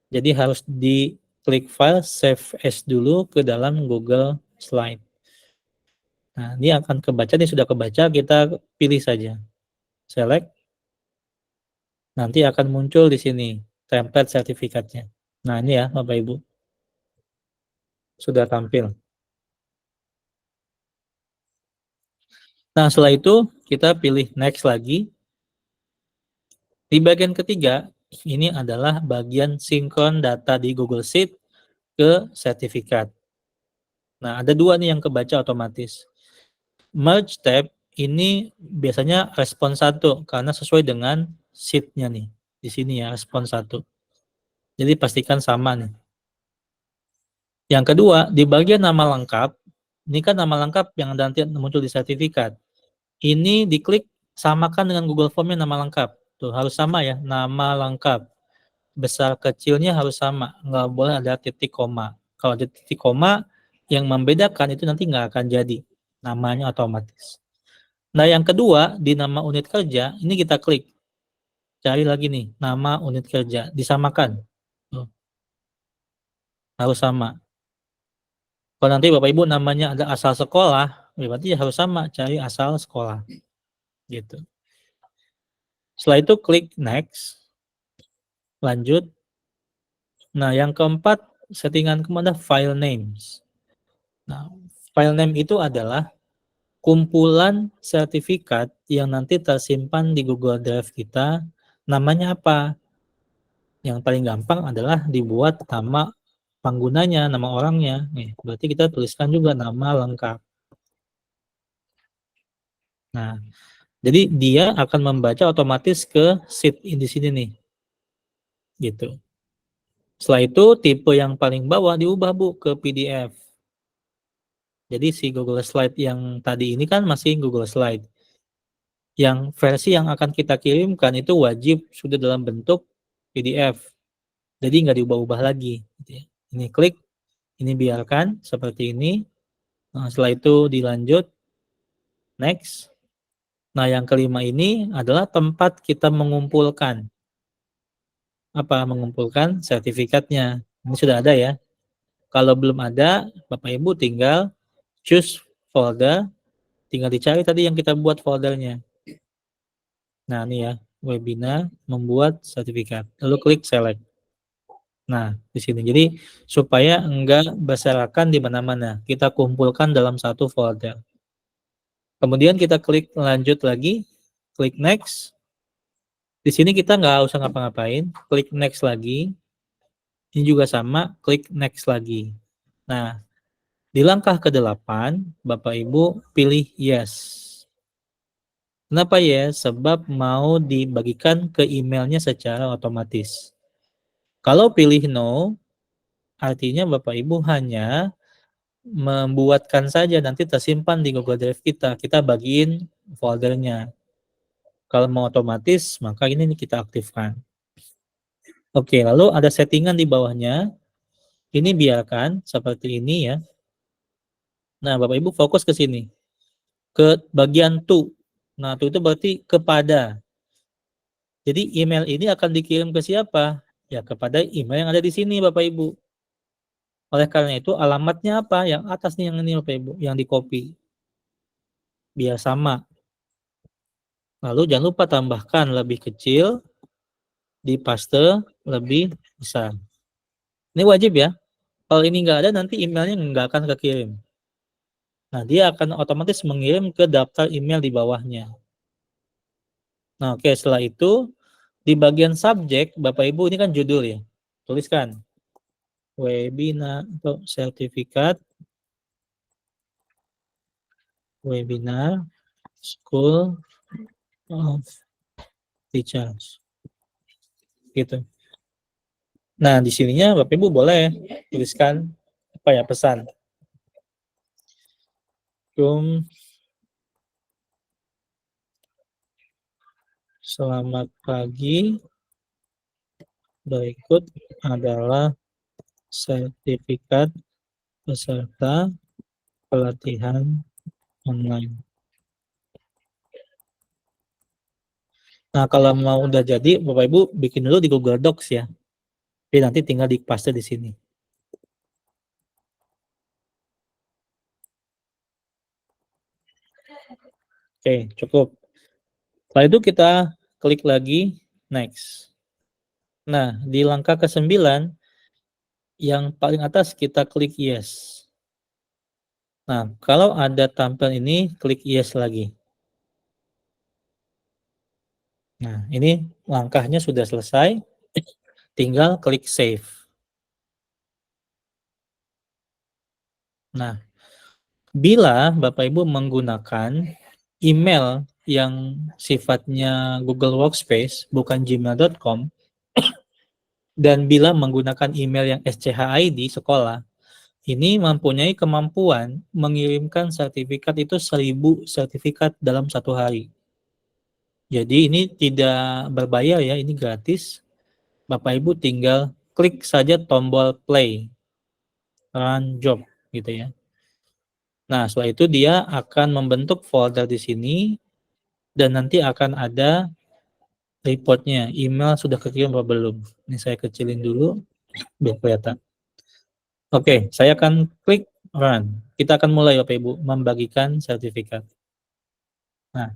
Jadi harus diklik file save as dulu ke dalam Google Slide. Nah, ini akan kebaca, ini sudah kebaca, kita pilih saja. Select. Nanti akan muncul di sini template sertifikatnya. Nah, ini ya Bapak Ibu. Sudah tampil. Nah, setelah itu kita pilih next lagi. Di bagian ketiga, ini adalah bagian sinkron data di Google Sheet ke sertifikat. Nah, ada dua nih yang kebaca otomatis. Merge tab ini biasanya respon 1 karena sesuai dengan sheet-nya nih. Di sini ya, respon 1. Jadi pastikan sama nih. Yang kedua, di bagian nama lengkap, ini kan nama lengkap yang nanti muncul di sertifikat. Ini diklik samakan dengan Google Form-nya nama lengkap. Tuh, harus sama ya, nama lengkap. Besar kecilnya harus sama, nggak boleh ada titik koma. Kalau ada titik koma, yang membedakan itu nanti nggak akan jadi. Namanya otomatis. Nah, yang kedua, di nama unit kerja, ini kita klik. Cari lagi nih, nama unit kerja. Disamakan. Tuh. Harus sama. Kalau nanti Bapak Ibu namanya ada asal sekolah, berarti harus sama, cari asal sekolah. Gitu. Setelah itu klik next. Lanjut. Nah, yang keempat, settingan kepada file names. Nah, file name itu adalah kumpulan sertifikat yang nanti tersimpan di Google Drive kita. Namanya apa? Yang paling gampang adalah dibuat nama penggunanya, nama orangnya. Nih, berarti kita tuliskan juga nama lengkap. Nah, jadi dia akan membaca otomatis ke sheet di sini nih. Gitu. Setelah itu tipe yang paling bawah diubah Bu ke PDF. Jadi si Google Slide yang tadi ini kan masih Google Slide. Yang versi yang akan kita kirimkan itu wajib sudah dalam bentuk PDF. Jadi nggak diubah-ubah lagi. Gitu ya. Ini klik, ini biarkan seperti ini. Nah, setelah itu dilanjut, next. Nah, yang kelima ini adalah tempat kita mengumpulkan. Apa? Mengumpulkan sertifikatnya. Ini sudah ada ya. Kalau belum ada, Bapak Ibu tinggal choose folder, tinggal dicari tadi yang kita buat foldernya. Nah, ini ya, webinar membuat sertifikat. Lalu klik select. Nah, di sini. Jadi supaya enggak berserakan di mana-mana, kita kumpulkan dalam satu folder. Kemudian kita klik lanjut lagi, klik next. Di sini kita nggak usah ngapa-ngapain, klik next lagi. Ini juga sama, klik next lagi. Nah, di langkah ke-8, Bapak Ibu pilih yes. Kenapa ya? Sebab mau dibagikan ke emailnya secara otomatis. Kalau pilih no, artinya Bapak Ibu hanya membuatkan saja, nanti tersimpan di Google Drive kita. Kita bagiin foldernya. Kalau mau otomatis, maka ini kita aktifkan. Oke, lalu ada settingan di bawahnya. Ini biarkan seperti ini ya. Nah, Bapak Ibu fokus ke sini. Ke bagian to. Nah, to itu berarti kepada. Jadi email ini akan dikirim ke siapa? Ya, kepada email yang ada di sini Bapak Ibu. Oleh karena itu alamatnya apa? Yang atas nih yang ini Bapak Ibu, yang di copy. Biar sama. Lalu jangan lupa tambahkan lebih kecil, di paste lebih besar. Ini wajib ya. Kalau ini nggak ada nanti emailnya nggak akan kekirim. Nah, dia akan otomatis mengirim ke daftar email di bawahnya. Nah, oke, setelah itu di bagian subjek, Bapak Ibu ini kan judul ya. Tuliskan webinar atau sertifikat webinar School of Teachers. Gitu. Nah, di sininya Bapak Ibu boleh tuliskan apa ya, pesan. Selamat pagi. Berikut adalah sertifikat peserta pelatihan online. Nah, kalau mau udah jadi, Bapak Ibu bikin dulu di Google Docs ya. Jadi nanti tinggal dipaste di sini. Oke, cukup. Setelah itu kita klik lagi next. Nah, di langkah ke-9 yang paling atas kita klik yes. Nah, kalau ada tampil ini klik yes lagi. Nah, ini langkahnya sudah selesai. Tinggal klik save. Nah, bila Bapak Ibu menggunakan email yang sifatnya Google Workspace, bukan gmail.com, dan bila menggunakan email yang SCHID sekolah, ini mempunyai kemampuan mengirimkan sertifikat itu 1000 sertifikat dalam 1 hari. Jadi ini tidak berbayar ya, ini gratis. Bapak Ibu tinggal klik saja tombol play, run job gitu ya. Nah, setelah itu dia akan membentuk folder di sini dan nanti akan ada reportnya, email sudah kekirim atau belum. Ini saya kecilin dulu biar kelihatan. Oke, saya akan klik run. Kita akan mulai Bapak Ibu membagikan sertifikat. Nah,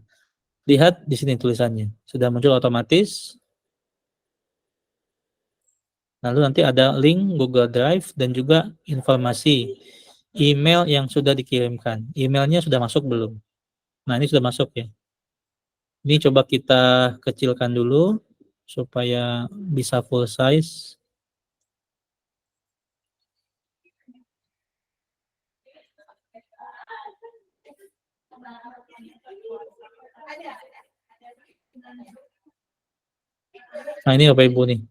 lihat di sini tulisannya. Sudah muncul otomatis. Lalu nanti ada link Google Drive dan juga informasi email yang sudah dikirimkan. Emailnya sudah masuk belum? Nah, ini sudah masuk ya. Ini coba kita kecilkan dulu supaya bisa full size. Nah, ini Bapak Ibu nih.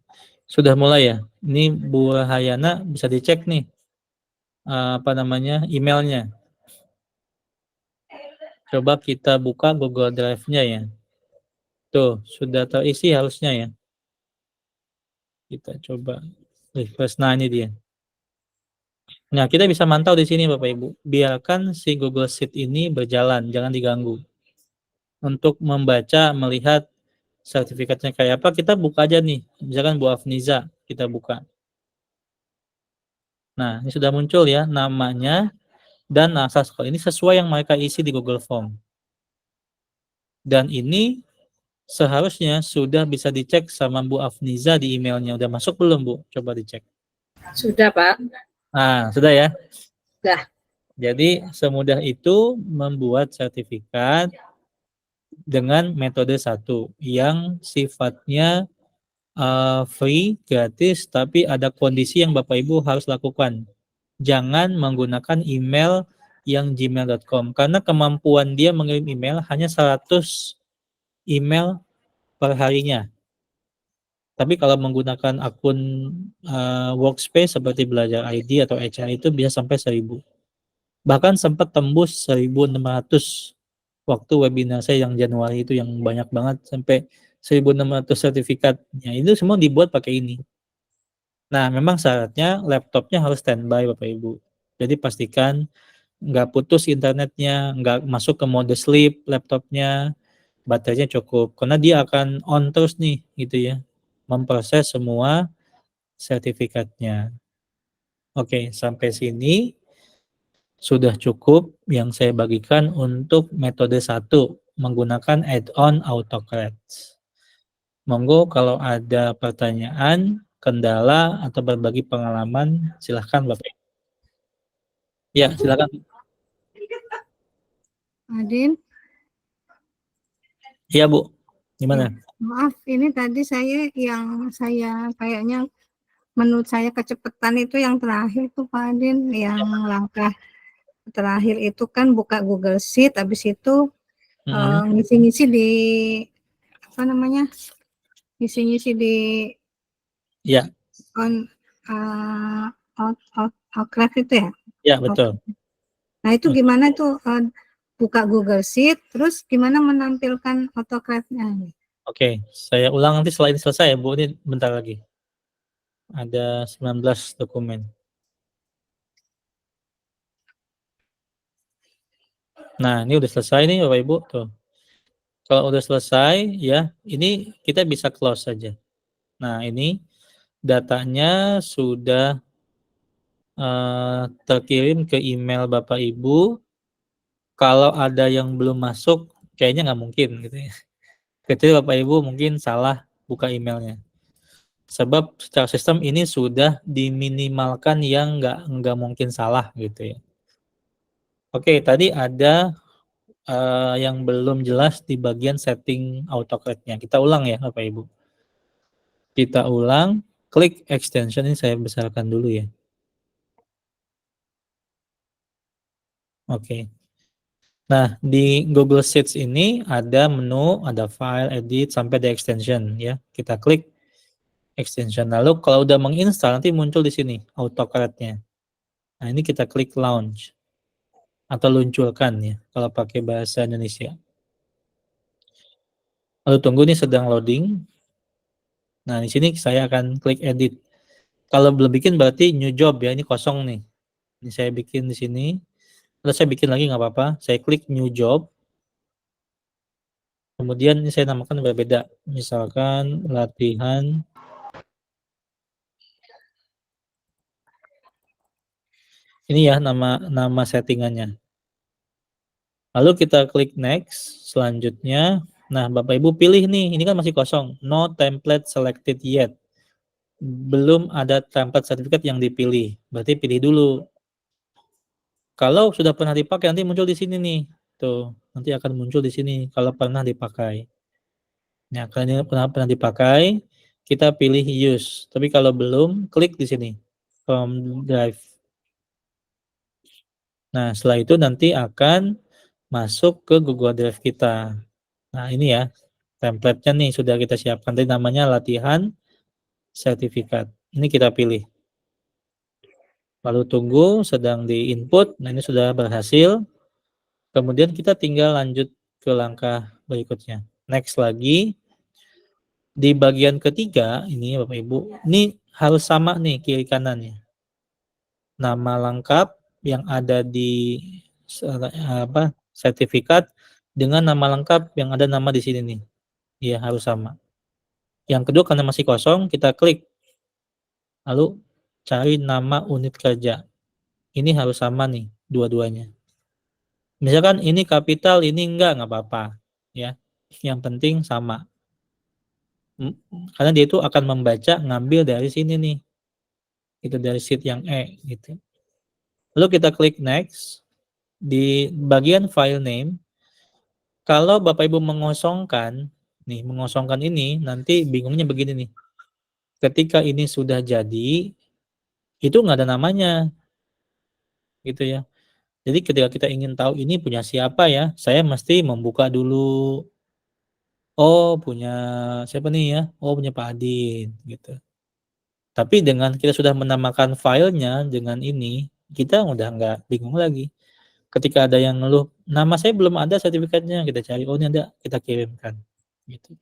Sudah mulai ya. Ini Bu Hayana bisa dicek nih. Apa namanya? Emailnya. Coba kita buka Google Drive-nya ya. Tuh, sudah terisi harusnya ya. Kita coba refresh. Nah, ini dia. Nah, kita bisa mantau di sini Bapak Ibu. Biarkan si Google Sheet ini berjalan, jangan diganggu. Untuk membaca, melihat sertifikatnya kayak apa, kita buka aja nih. Misalkan Bu Afniza, kita buka. Nah, ini sudah muncul ya namanya dan asal sekolah. Ini sesuai yang mereka isi di Google Form. Dan ini seharusnya sudah bisa dicek sama Bu Afniza di emailnya. Udah masuk belum Bu? Coba dicek. Sudah, Pak. Nah, sudah ya? Sudah. Jadi semudah itu membuat sertifikat dengan metode 1 yang sifatnya free, gratis, tapi ada kondisi yang Bapak Ibu harus lakukan. Jangan menggunakan email yang gmail.com karena kemampuan dia mengirim email hanya 100 email per harinya. Tapi kalau menggunakan akun workspace seperti Belajar ID atau HR itu bisa sampai 1.000. Bahkan sempat tembus 1.600 waktu webinar saya yang Januari itu, yang banyak banget, sampai 1.600 sertifikatnya. Itu semua dibuat pakai ini. Nah, memang syaratnya laptopnya harus standby Bapak Ibu. Jadi pastikan nggak putus internetnya, nggak masuk ke mode sleep laptopnya, baterainya cukup. Karena dia akan on terus nih, gitu ya, memproses semua sertifikatnya. Oke, sampai sini sudah cukup yang saya bagikan untuk metode 1, menggunakan add-on AutoCAD. Monggo kalau ada pertanyaan, kendala, atau berbagi pengalaman, silahkan Bapak. Ya, silakan. Adin, Iya Bu, gimana? maaf ini tadi saya kayaknya menurut saya kecepatan itu yang terakhir tuh Pak Adin, yang langkah terakhir itu kan buka Google Sheet, habis itu ngisi-ngisi di apa namanya, ngisi-ngisi di Ya, Outlook itu ya. ya betul. Nah itu gimana tuh buka Google Sheet, terus gimana menampilkan AutoCAD-nya? Oke, saya ulang nanti setelah ini selesai ya Bu, ini bentar lagi. Ada 19 dokumen. Nah, ini udah selesai nih Bapak Ibu tuh. Kalau udah selesai ya, ini kita bisa close saja. Nah, ini datanya sudah terkirim ke email Bapak Ibu. Kalau ada yang belum masuk, kayaknya nggak mungkin gitu ya. Kecuali Bapak Ibu mungkin salah buka emailnya. Sebab secara sistem ini sudah diminimalkan yang nggak mungkin salah gitu ya. Oke, tadi ada yang belum jelas di bagian setting AutoCAD-nya. Kita ulang ya Bapak Ibu. Kita ulang, klik extension, ini saya besarkan dulu ya. Oke. Nah, di Google Sheets ini ada menu, ada file, edit, sampai ada extension ya. Kita klik extension. Lalu kalau udah menginstal nanti muncul di sini AutoCAD-nya. Nah, ini kita klik launch atau luncurkan ya kalau pakai bahasa Indonesia. Lalu tunggu nih sedang loading. Nah, di sini saya akan klik edit. Kalau belum bikin berarti new job ya, ini kosong nih. Ini saya bikin di sini. Lalu saya bikin lagi nggak apa-apa. Saya klik new job. Kemudian ini saya namakan berbeda. Misalkan latihan. Ini ya nama settingannya. Lalu kita klik next. Selanjutnya, nah Bapak Ibu pilih nih. Ini kan masih kosong. No template selected yet. Belum ada template sertifikat yang dipilih. Berarti pilih dulu. Kalau sudah pernah dipakai nanti muncul di sini nih. Tuh, nanti akan muncul di sini kalau pernah dipakai. Nah, kalau ini pernah dipakai, kita pilih use. Tapi kalau belum, klik di sini from drive. Nah, setelah itu nanti akan masuk ke Google Drive kita. Nah, ini ya template-nya nih sudah kita siapkan. Tadi namanya latihan sertifikat. Ini kita pilih. Lalu tunggu, sedang di-input. Nah, ini sudah berhasil. Kemudian kita tinggal lanjut ke langkah berikutnya. Next lagi. Di bagian ketiga, ini Bapak Ibu, ini harus sama nih kiri kanannya. Nama lengkap yang ada di sertifikat dengan nama lengkap yang ada nama di sini nih. Iya, harus sama. Yang kedua, karena masih kosong, kita klik. Lalu cari nama unit kerja. Ini harus sama nih, dua-duanya. Misalkan ini kapital, ini enggak apa-apa. Ya, yang penting sama. Karena dia itu akan membaca, ngambil dari sini nih. Itu dari sheet yang E gitu. Lalu kita klik next. Di bagian file name, kalau Bapak Ibu mengosongkan ini, nanti bingungnya begini nih. Ketika ini sudah jadi, itu nggak ada namanya. Gitu ya. Jadi ketika kita ingin tahu ini punya siapa ya, saya mesti membuka dulu. oh punya siapa nih ya? Oh punya Pak Adin gitu. Tapi dengan kita sudah menamakan filenya dengan ini, kita udah nggak bingung lagi. Ketika ada yang ngeluh, nama saya belum ada sertifikatnya, kita cari, oh ini ada, kita kirimkan. Gitu.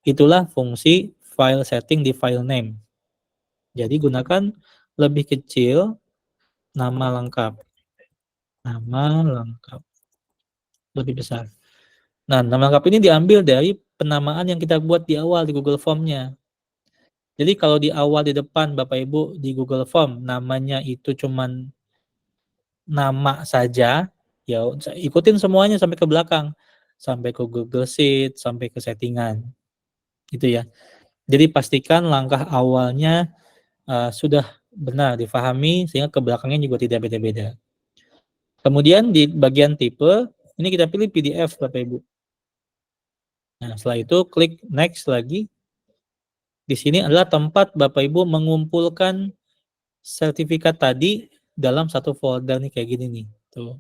Itulah fungsi file setting di file name. Jadi gunakan lebih kecil nama lengkap. Nama lengkap lebih besar. Nah, nama lengkap ini diambil dari penamaan yang kita buat di awal di Google Form-nya. Jadi kalau di awal di depan Bapak Ibu di Google Form namanya itu cuman nama saja, ya ikutin semuanya sampai ke belakang. Sampai ke Google Sheet, sampai ke settingan. Gitu ya. Jadi pastikan langkah awalnya sudah benar difahami sehingga ke belakangnya juga tidak beda-beda. Kemudian di bagian tipe, ini kita pilih PDF Bapak Ibu. Nah, setelah itu klik next lagi. Di sini adalah tempat Bapak Ibu mengumpulkan sertifikat tadi dalam satu folder nih kayak gini nih. Tuh.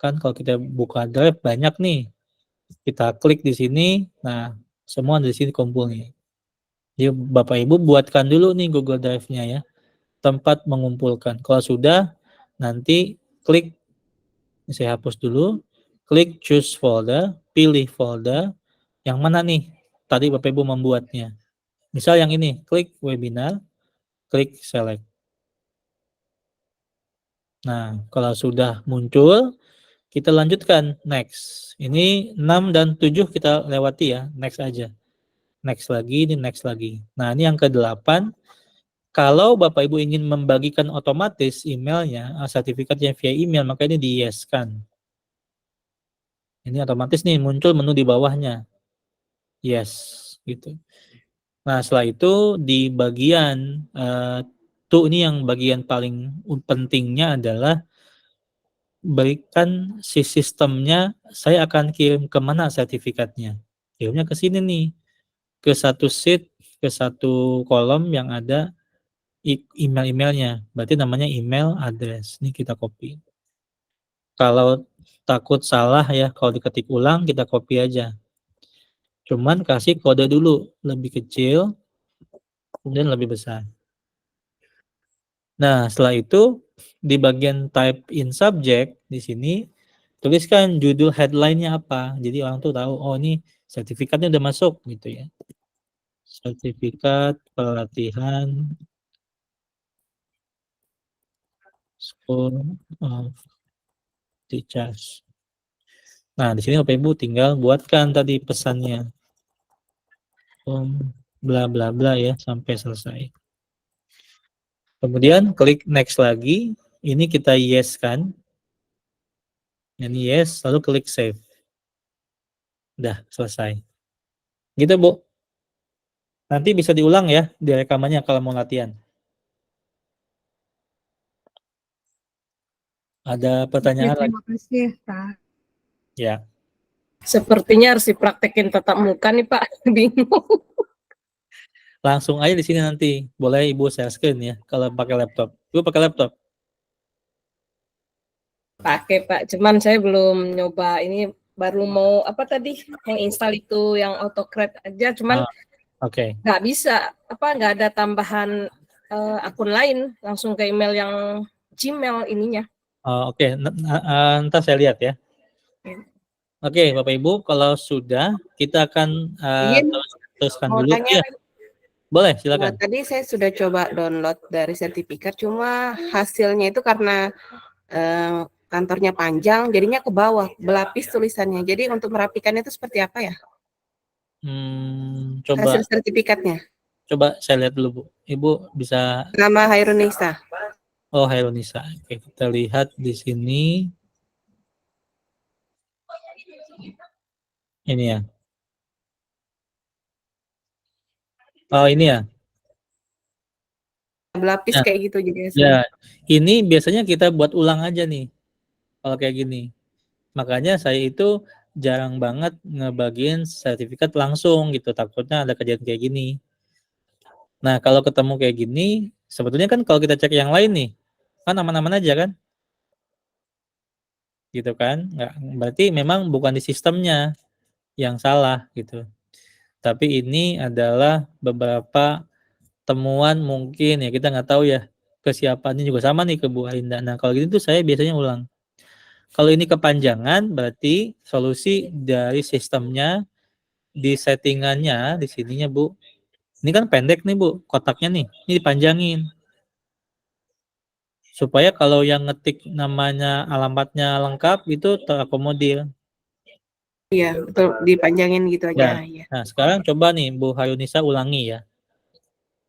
Kan kalau kita buka drive banyak nih. Kita klik di sini, nah semua di sini kumpul nih. Jadi Bapak Ibu buatkan dulu nih Google Drive-nya ya. Tempat mengumpulkan. Kalau sudah, nanti klik, saya hapus dulu, klik choose folder, pilih folder, yang mana nih tadi Bapak Ibu membuatnya. Misal yang ini, klik webinar, klik select. Nah, kalau sudah muncul, kita lanjutkan next. Ini 6 dan 7 kita lewati ya, next aja. Next lagi, ini next lagi. Nah, ini yang ke-8. Kalau Bapak Ibu ingin membagikan otomatis emailnya, sertifikatnya via email, maka ini di-yes-kan. Ini otomatis nih muncul menu di bawahnya. Yes, gitu. Nah, setelah itu di bagian ini yang bagian paling pentingnya adalah berikan si sistemnya, saya akan kirim kemana sertifikatnya. Kirimnya ke sini nih, ke satu sheet, ke satu kolom yang ada email-emailnya. Berarti namanya email address. Ini kita copy. Kalau takut salah ya, kalau diketik ulang kita copy aja. Cuman kasih kode dulu, lebih kecil, kemudian lebih besar. Nah, setelah itu di bagian type in subject di sini tuliskan judul headline-nya apa. Jadi orang tuh tahu, oh ini sertifikatnya udah masuk gitu ya. Sertifikat pelatihan School of Teachers. Nah, di sini Bapak Ibu tinggal buatkan tadi pesannya. Bla bla bla ya sampai selesai. Kemudian klik next lagi. Ini kita yes kan. Ini yes, lalu klik save. Udah selesai. Gitu Bu. Nanti bisa diulang ya di rekamannya kalau mau latihan. Ada pertanyaan lagi? Terima kasih Pak. Ya. Sepertinya harus dipraktekin tatap muka nih Pak. Bingung. Langsung aja di sini nanti. Boleh Ibu share screen ya kalau pakai laptop. Ibu pakai laptop? Pakai Pak, cuman saya belum nyoba ini, baru mau apa tadi menginstal itu yang AutoCAD aja, cuman Oke. nggak bisa, nggak ada tambahan akun lain, langsung ke email yang Gmail ininya. Oke. Ntar saya lihat ya. Oke, Bapak Ibu, kalau sudah kita akan teruskan Mau dulu. tanya, Ya, boleh silakan. tadi saya sudah coba download dari sertifikat, cuma hasilnya itu karena kantornya panjang, jadinya ke bawah, berlapis tulisannya. Jadi untuk merapikannya itu seperti apa ya? Coba Hasil sertifikatnya. coba saya lihat dulu Bu. Ibu bisa. Nama Hairunisa. Oh, Hairunisa. Oke, kita lihat di sini. Ini ya. Oh, ini ya. Berlapis kayak gitu jadi Ya, ini biasanya kita buat ulang aja nih. Kalau kayak gini. Makanya saya itu jarang banget ngebagiin sertifikat langsung gitu. Takutnya ada kejadian kayak gini. Nah, kalau ketemu kayak gini, sebetulnya kan kalau kita cek yang lain nih, kan aman-aman aja kan? Gitu kan? Nggak, berarti memang bukan di sistemnya yang salah gitu. Tapi ini adalah beberapa temuan mungkin ya, kita nggak tahu ya. Kesiapannya juga sama nih ke Bu Arinda. Nah, kalau gitu tuh saya biasanya ulang. Kalau ini kepanjangan berarti solusi dari sistemnya di settingannya di sininya Bu. Ini kan pendek nih Bu, kotaknya nih. Ini dipanjangin. Supaya kalau yang ngetik namanya alamatnya lengkap itu terakomodir. Iya, betul, dipanjangin gitu aja. Ya. Nah, sekarang coba nih Bu Hayunisa ulangi ya.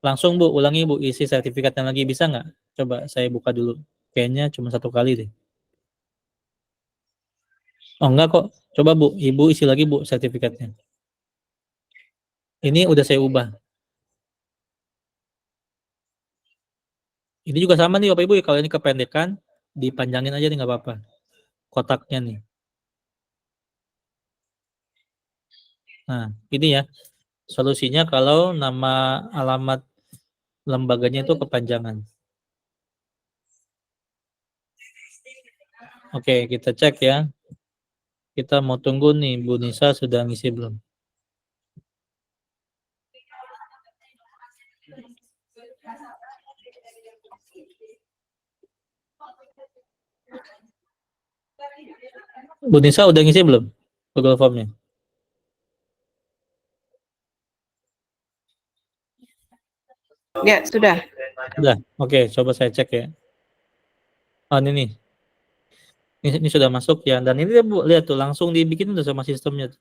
Langsung Bu, ulangi Bu, isi sertifikatnya lagi, bisa nggak? Coba saya buka dulu. Kayaknya cuma 1 kali deh. Oh enggak kok. Coba Bu, Ibu isi lagi Bu sertifikatnya. Ini udah saya ubah. Ini juga sama nih Bapak Ibu ya, kalau ini kependekan, dipanjangin aja nih nggak apa-apa. Kotaknya nih. Nah, ini ya. Solusinya kalau nama alamat lembaganya itu kepanjangan. Oke, kita cek ya. Kita mau tunggu nih, Bu Nisa sudah ngisi belum? Bu Nisa udah ngisi belum Google Form-nya? Ya, sudah. Sudah. Oke, coba saya cek ya. Oh, ini nih. Ini sudah masuk ya. Dan ini Bu, lihat tuh langsung dibikin udah sama sistemnya.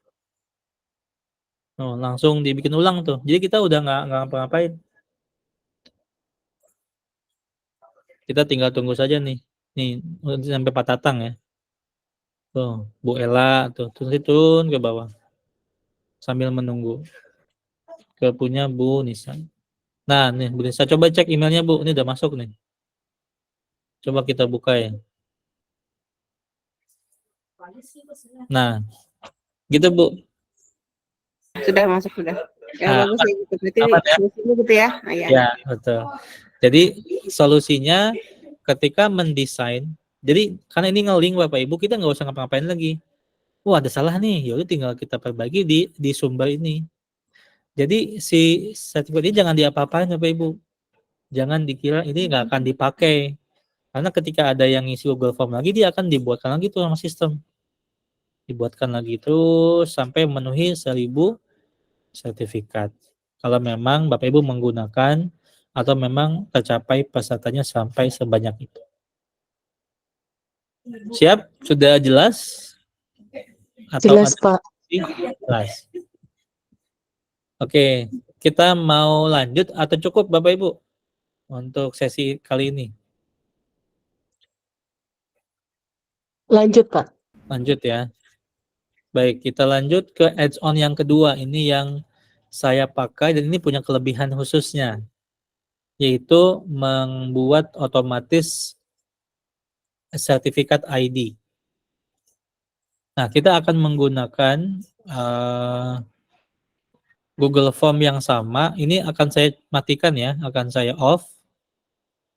Oh, langsung dibikin ulang tuh. Jadi kita udah nggak ngapa-ngapain. Kita tinggal tunggu saja nih. Nih, sampai Pak Tatang ya. Tuh, Bu Ella tuh, turun ke bawah. Sambil menunggu. Ke punya Bu Nisa. Nah, nih Bu Nisa coba cek emailnya Bu. Ini udah masuk nih. Coba kita buka ya. Nah, gitu Bu. Sudah masuk, sudah. Ya, Nah, bagus ya gitu. Berarti aman ya? solusinya gitu ya. Nah, ya. Ya, betul. Jadi solusinya ketika mendesain, jadi karena ini nge-link Bapak Ibu, kita nggak usah ngapa-ngapain lagi. Wah, ada salah nih, yaudah tinggal kita perbaiki di sumber ini. Jadi si sertifikat ini jangan diapa-apain Bapak Ibu. Jangan dikira ini nggak akan dipakai. Karena ketika ada yang ngisi Google Form lagi, dia akan dibuatkan lagi tuh sama sistem. Dibuatkan lagi terus sampai memenuhi 1000 sertifikat. Kalau memang Bapak Ibu menggunakan atau memang tercapai pesertanya sampai sebanyak itu. Siap? Sudah jelas? Atau Jelas, ada Pak. jelas? Oke, kita mau lanjut atau cukup Bapak Ibu untuk sesi kali ini? Lanjut, Pak. Lanjut ya. Baik, kita lanjut ke add-on yang kedua. Ini yang saya pakai dan ini punya kelebihan khususnya, yaitu membuat otomatis sertifikat ID. Nah, kita akan menggunakan Google Form yang sama. Ini akan saya matikan ya, akan saya off.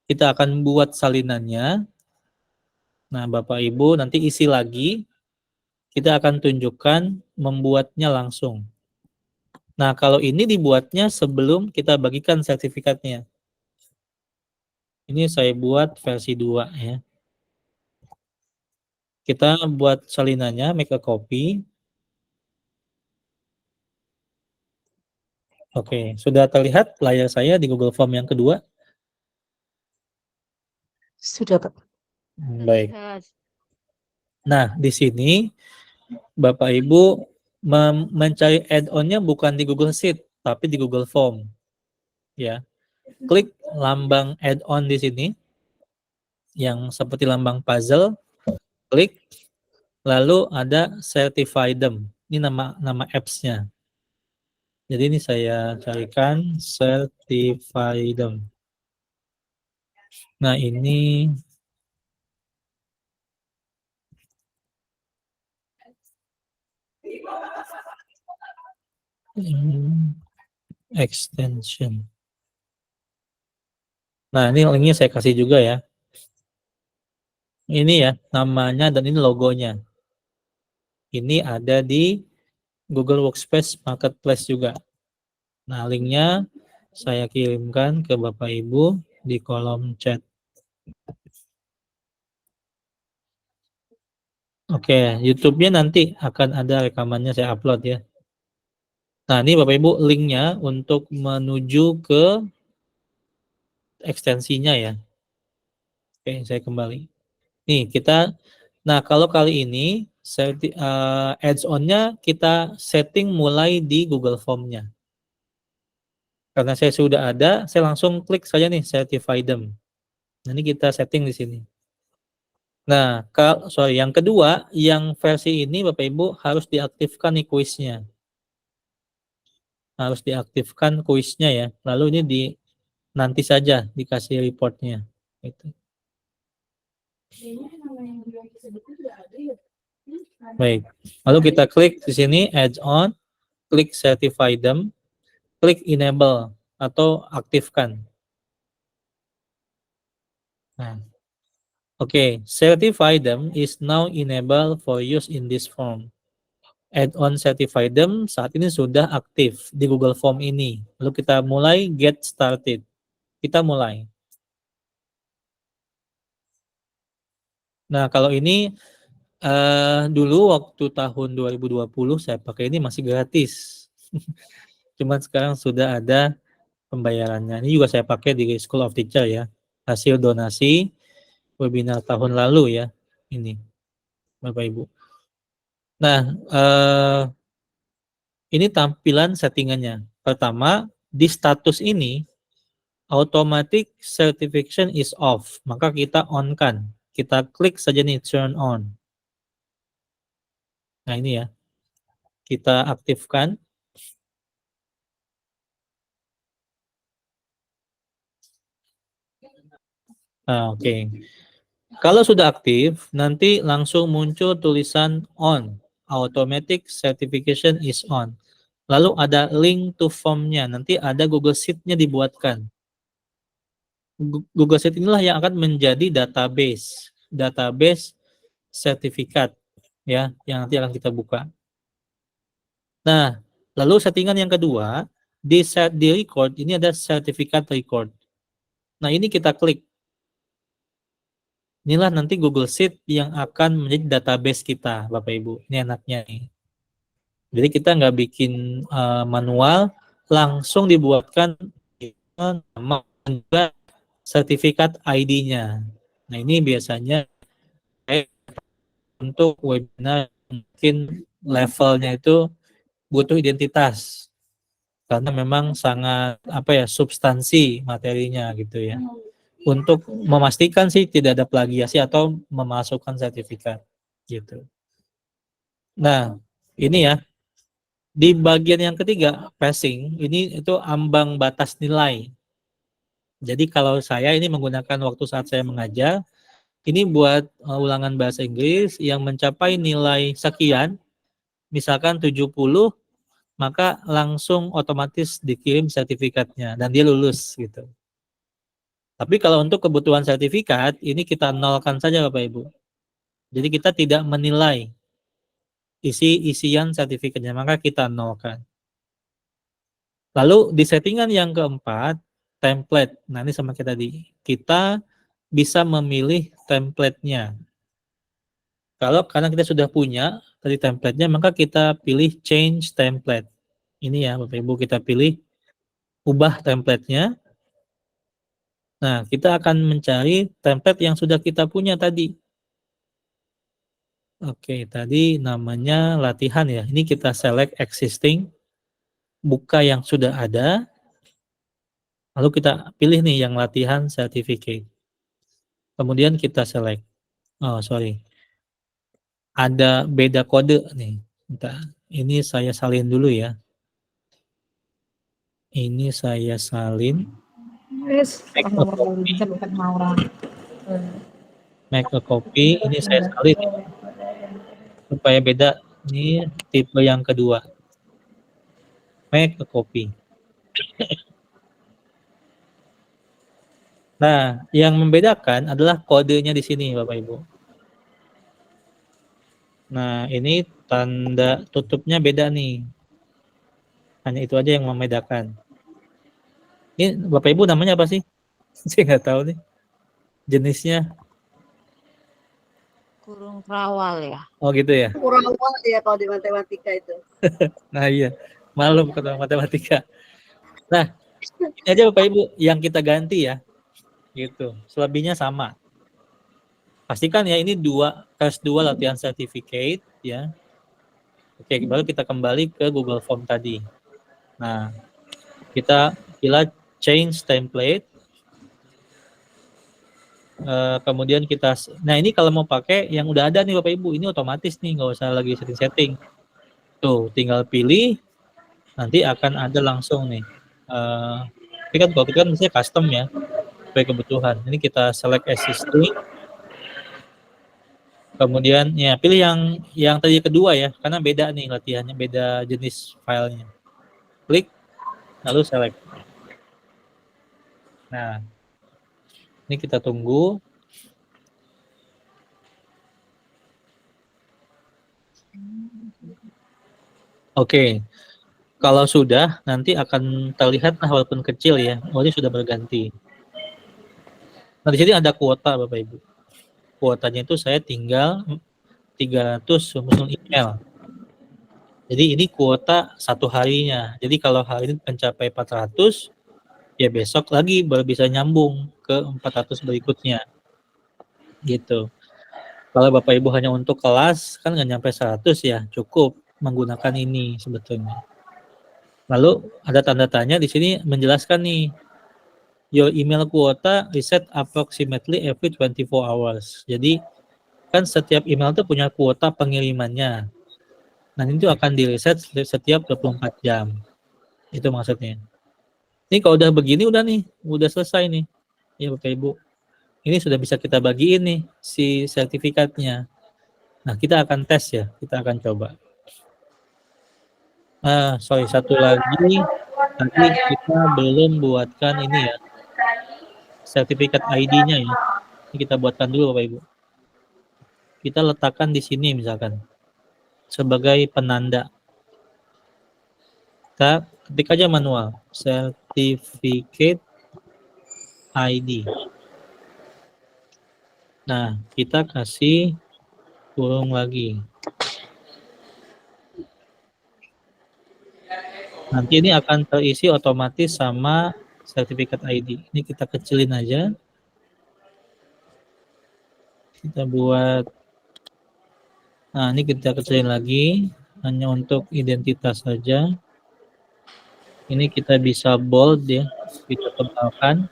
Kita akan buat salinannya. Nah, Bapak Ibu nanti isi lagi. Kita akan tunjukkan membuatnya langsung. Nah, kalau ini dibuatnya sebelum kita bagikan sertifikatnya. Ini saya buat versi 2 ya. Kita buat salinannya, make a copy. Oke, sudah terlihat layar saya di Google Form yang kedua? Sudah, Pak. Baik. Nah, di sini Bapak Ibu mencari add-on-nya bukan di Google Sheet, tapi di Google Form. Ya. Klik lambang add-on di sini yang seperti lambang puzzle, klik, lalu ada certify them. Ini nama apps-nya. Jadi ini saya carikan certify them. Nah, ini extension. Nah, ini linknya saya kasih juga ya. Ini ya namanya dan ini logonya. Ini ada di Google Workspace Marketplace juga. Nah, linknya saya kirimkan ke Bapak Ibu di kolom chat. Oke, YouTube-nya nanti akan ada rekamannya saya upload ya. Nah, ini Bapak Ibu linknya untuk menuju ke ekstensinya ya. Oke, saya kembali. Nih, nah kalau kali ini add-on-nya kita setting mulai di Google Form-nya. Karena saya sudah ada, saya langsung klik saja nih Certify them. Nah, ini kita setting di sini. Nah, yang kedua, yang versi ini Bapak Ibu harus diaktifkan nih kuisnya. Harus diaktifkan kuisnya ya. Lalu ini nanti saja dikasih reportnya. Gitu. Baik. Lalu kita klik di sini add-on, klik certify them, klik enable atau aktifkan. Nah, oke, certify them is now enabled for use in this form. Add-on certify them saat ini sudah aktif di Google Form ini. Lalu kita mulai get started. Kita mulai. Nah, kalau ini dulu waktu tahun 2020 saya pakai ini masih gratis. Cuman sekarang sudah ada pembayarannya. Ini juga saya pakai di School of Teacher ya. Hasil donasi webinar tahun lalu ya. Ini Bapak Ibu. Nah, ini tampilan settingannya. Pertama, di status ini automatic certification is off. Maka kita on-kan. Kita klik saja nih turn on. Nah, ini ya. Kita aktifkan. Nah, oke. Kalau sudah aktif, nanti langsung muncul tulisan on. Automatic certification is on. Lalu ada link to form-nya. Nanti ada Google Sheet-nya dibuatkan. Google Sheet inilah yang akan menjadi database sertifikat ya, yang nanti akan kita buka. Nah, lalu settingan yang kedua, di record ini ada sertifikat record. Nah, ini kita klik. Inilah nanti Google Sheet yang akan menjadi database kita, Bapak Ibu. Ini enaknya nih. Jadi kita nggak bikin manual, langsung dibuatkan nama juga sertifikat ID-nya. Nah, ini biasanya untuk webinar mungkin levelnya itu butuh identitas. Karena memang sangat substansi materinya gitu ya. Untuk memastikan sih tidak ada plagiasi atau memasukkan sertifikat gitu. Nah, ini ya. Di bagian yang ketiga, passing, ini itu ambang batas nilai. Jadi kalau saya ini menggunakan waktu saat saya mengajar, ini buat ulangan bahasa Inggris yang mencapai nilai sekian, misalkan 70, maka langsung otomatis dikirim sertifikatnya dan dia lulus gitu. Tapi kalau untuk kebutuhan sertifikat, ini kita nolkan saja Bapak Ibu. Jadi kita tidak menilai isian sertifikatnya, maka kita nolkan. Lalu di settingan yang keempat, template. Nah, ini sama kita kita bisa memilih template-nya. Karena kita sudah punya tadi template-nya, maka kita pilih change template. Ini ya Bapak Ibu, kita pilih ubah template-nya. Nah, kita akan mencari template yang sudah kita punya tadi. Oke, tadi namanya latihan ya. Ini kita select existing, buka yang sudah ada. Lalu kita pilih nih yang latihan certificate. Kemudian kita select. Oh, sorry. Ada beda kode nih. Bentar. Ini saya salin dulu ya. Ini saya salin. Make a copy. Ini saya salin ya. Supaya beda. Ini tipe yang kedua. Make a copy. Nah, yang membedakan adalah kodenya di sini, Bapak Ibu. Nah, ini tanda tutupnya beda nih. Hanya itu aja yang membedakan. Ini Bapak Ibu namanya apa sih? Saya nggak tahu nih. Jenisnya. Kurung rawal ya. Oh gitu ya. Kurang awal ya kalau di matematika itu. Nah iya. Malum kata matematika. Nah, ini aja Bapak Ibu yang kita ganti ya. Gitu. Selebihnya sama. Pastikan ya ini kelas 2 latihan certificate ya. Oke, baru kita kembali ke Google Form tadi. Nah, kita pilih change template. Kemudian nah ini kalau mau pakai yang udah ada nih Bapak Ibu, ini otomatis nih, nggak usah lagi setting-setting. Tuh, tinggal pilih, nanti akan ada langsung nih. Tapi kan kalau kita kan misalnya custom ya, sesuai kebutuhan. Ini kita select existing. Kemudian ya pilih yang tadi kedua ya, karena beda nih latihannya, beda jenis filenya. Klik, lalu select. Nah, ini kita tunggu. Oke, kalau sudah nanti akan terlihat walaupun kecil ya, ini sudah berganti. Nah di sini ada kuota Bapak Ibu. Kuotanya itu saya tinggal 300 susun email. Jadi ini kuota 1 harinya. Jadi kalau hari ini mencapai 400, ya besok lagi baru bisa nyambung ke 400 berikutnya. Gitu. Kalau Bapak Ibu hanya untuk kelas, kan nggak nyampe 100 ya, cukup menggunakan ini sebetulnya. Lalu ada tanda tanya di sini menjelaskan nih, your email quota reset approximately every 24 hours. Jadi kan setiap email itu punya kuota pengirimannya. Nah itu akan di reset setiap 24 jam. Itu maksudnya. Ini kalau udah begini udah nih, udah selesai nih. Ya Bapak Ibu. Ini sudah bisa kita bagiin nih si sertifikatnya. Nah kita akan tes ya, kita akan coba. Satu lagi. Tadi kita belum buatkan ini ya. Sertifikat ID-nya ya. Ini kita buatkan dulu Bapak Ibu. Kita letakkan di sini misalkan. Sebagai penanda. Kita ketik aja manual. Certificate ID. Nah, kita kasih kurung lagi. Nanti ini akan terisi otomatis sama sertifikat ID. Ini kita kecilin aja. Kita buat, nah ini kita kecilin lagi, hanya untuk identitas saja. Ini kita bisa bold ya, kita tebalkan.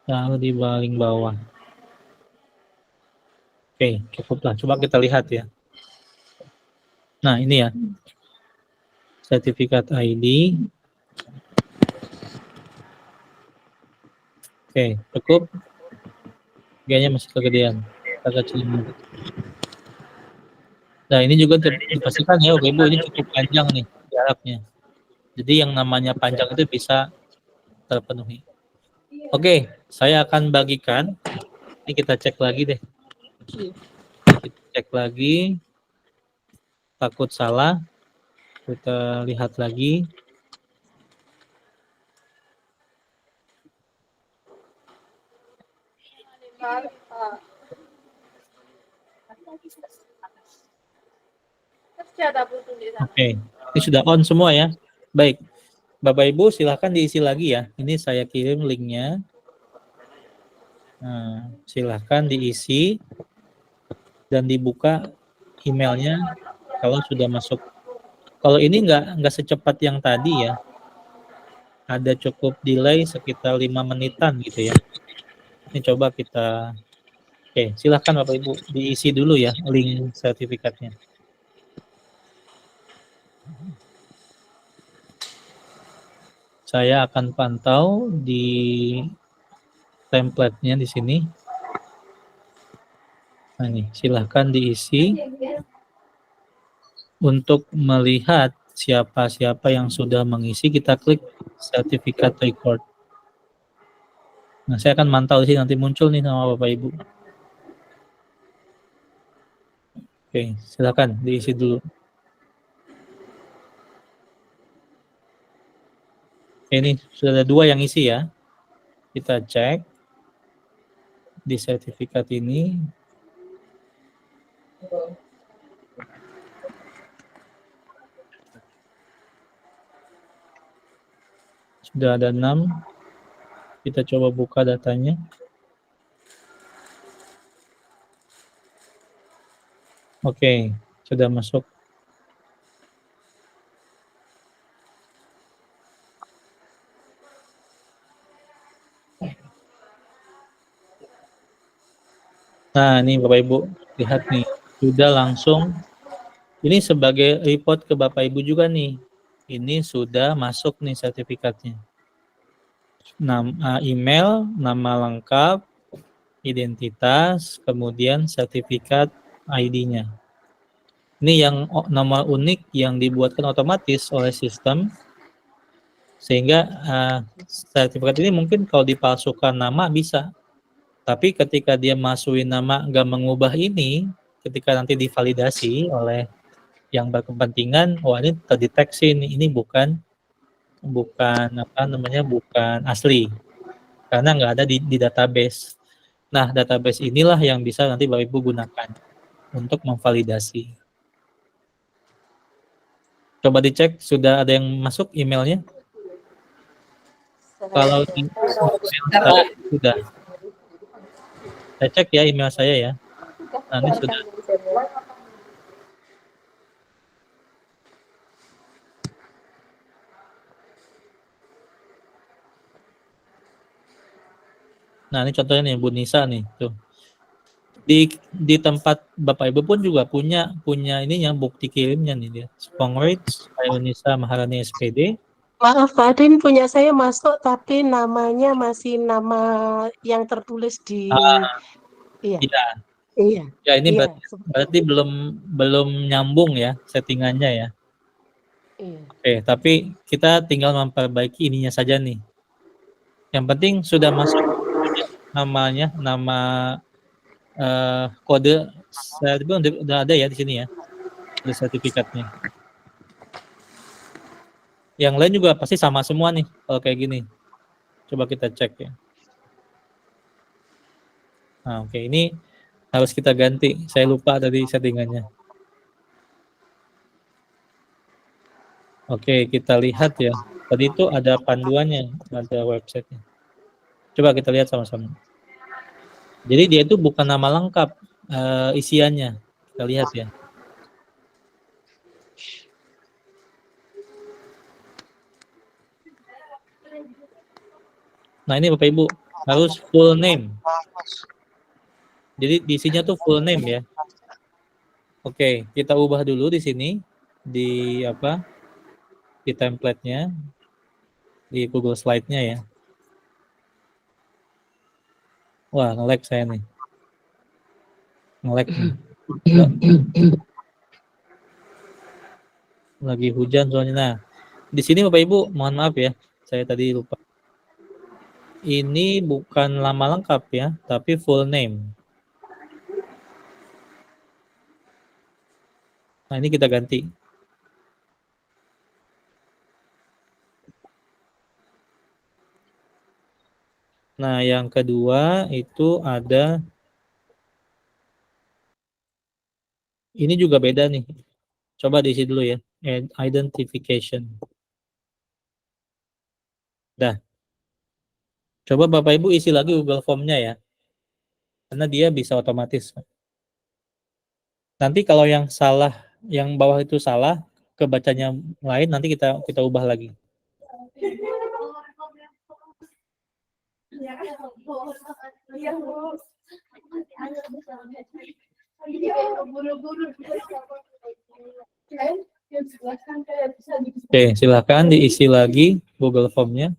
Taruh di paling bawah. Oke, cukuplah. Coba kita lihat ya. Nah, ini ya. Sertifikat ID. Oke, cukup. Kayaknya masih kegedean. Kita kecilin. Nah, ini juga dipastikan ya, Bapak Ibu, ini cukup panjang nih jaraknya. Jadi yang namanya panjang itu bisa terpenuhi. Oke, saya akan bagikan. Ini kita cek lagi deh. Kita cek lagi. Takut salah. Kita lihat lagi. Oke, ini sudah on semua ya. Baik. Bapak Ibu silahkan diisi lagi ya. Ini saya kirim linknya. Nah, silahkan diisi dan dibuka emailnya kalau sudah masuk. Kalau ini nggak secepat yang tadi ya. Ada cukup delay sekitar 5 menitan gitu ya. Ini coba kita. Oke, silahkan Bapak Ibu diisi dulu ya link sertifikatnya. Saya akan pantau di template-nya di sini. Nah, ini silahkan diisi untuk melihat siapa-siapa yang sudah mengisi. Kita klik sertifikat record. Nah, saya akan mantau di sini nanti muncul nih nama Bapak Ibu. Oke, silahkan diisi dulu. Ini sudah ada 2 yang isi ya. Kita cek di sertifikat ini. Sudah ada 6. Kita coba buka datanya. Oke, sudah masuk. Nah, ini Bapak Ibu, lihat nih, sudah langsung. Ini sebagai report ke Bapak Ibu juga nih. Ini sudah masuk nih sertifikatnya. Email, nama lengkap, identitas, kemudian sertifikat ID-nya. Ini yang nomor unik yang dibuatkan otomatis oleh sistem, sehingga sertifikat ini mungkin kalau dipalsukan nama bisa, tapi ketika dia masukin nama nggak mengubah ini, ketika nanti divalidasi oleh yang berkepentingan, wah ini terdeteksi ini bukan bukan asli, karena nggak ada di database. Nah, database inilah yang bisa nanti Bapak Ibu gunakan untuk memvalidasi. Coba dicek sudah ada yang masuk emailnya. Kalau email saya sudah. Saya cek ya email saya ya. Nah, ini sudah. Nah, ini contohnya nih Bu Nisa nih, tuh. Di tempat Bapak Ibu pun juga punya ininya, bukti kirimnya nih dia. Spongridge, Nisa Maharani SPD. Maaf Pak Adin, punya saya masuk tapi namanya masih nama yang tertulis di Iya. Iya. Ya, ini Iya, berarti belum nyambung ya settingannya ya. Iya. Oke, tapi kita tinggal memperbaiki ininya saja nih. Yang penting sudah masuk namanya, nama kode udah ada ya di sini ya, di sertifikatnya. Yang lain juga pasti sama semua nih kalau kayak gini. Coba kita cek ya. Nah, oke, ini harus kita ganti. Saya lupa tadi settingannya. Oke, kita lihat ya. Tadi itu ada panduannya, ada websitenya. Coba kita lihat sama-sama. Jadi dia itu bukan nama lengkap isiannya. Kita lihat ya. Nah, ini Bapak Ibu harus full name. Jadi isinya tuh full name ya. Oke, kita ubah dulu di sini di di template-nya di Google Slide-nya ya. Wah, nge-lag saya nih. Nge-lag nih. Lagi hujan soalnya. Nah, di sini Bapak Ibu, mohon maaf ya, saya tadi lupa. Ini bukan nama lengkap ya, tapi full name. Nah, ini kita ganti. Nah, yang kedua itu ada, ini juga beda nih. Coba diisi dulu ya, identification. Dah. Coba Bapak Ibu isi lagi Google Form-nya ya. Karena dia bisa otomatis. Nanti kalau yang salah, yang bawah itu salah, kebacanya lain, nanti kita ubah lagi. Oke, silakan diisi lagi Google Form-nya.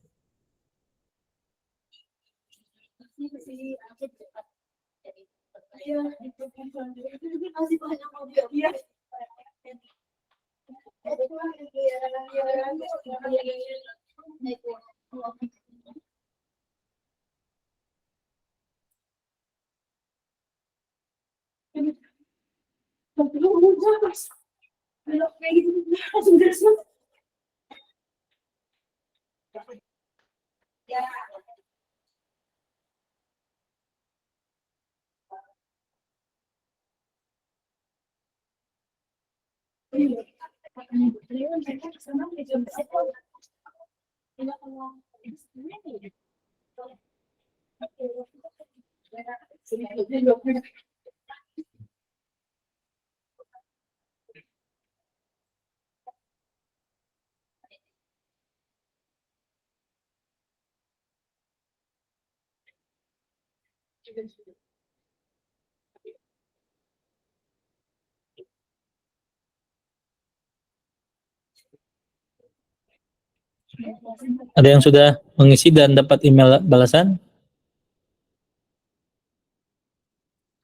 Ada yang sudah mengisi dan dapat email balasan?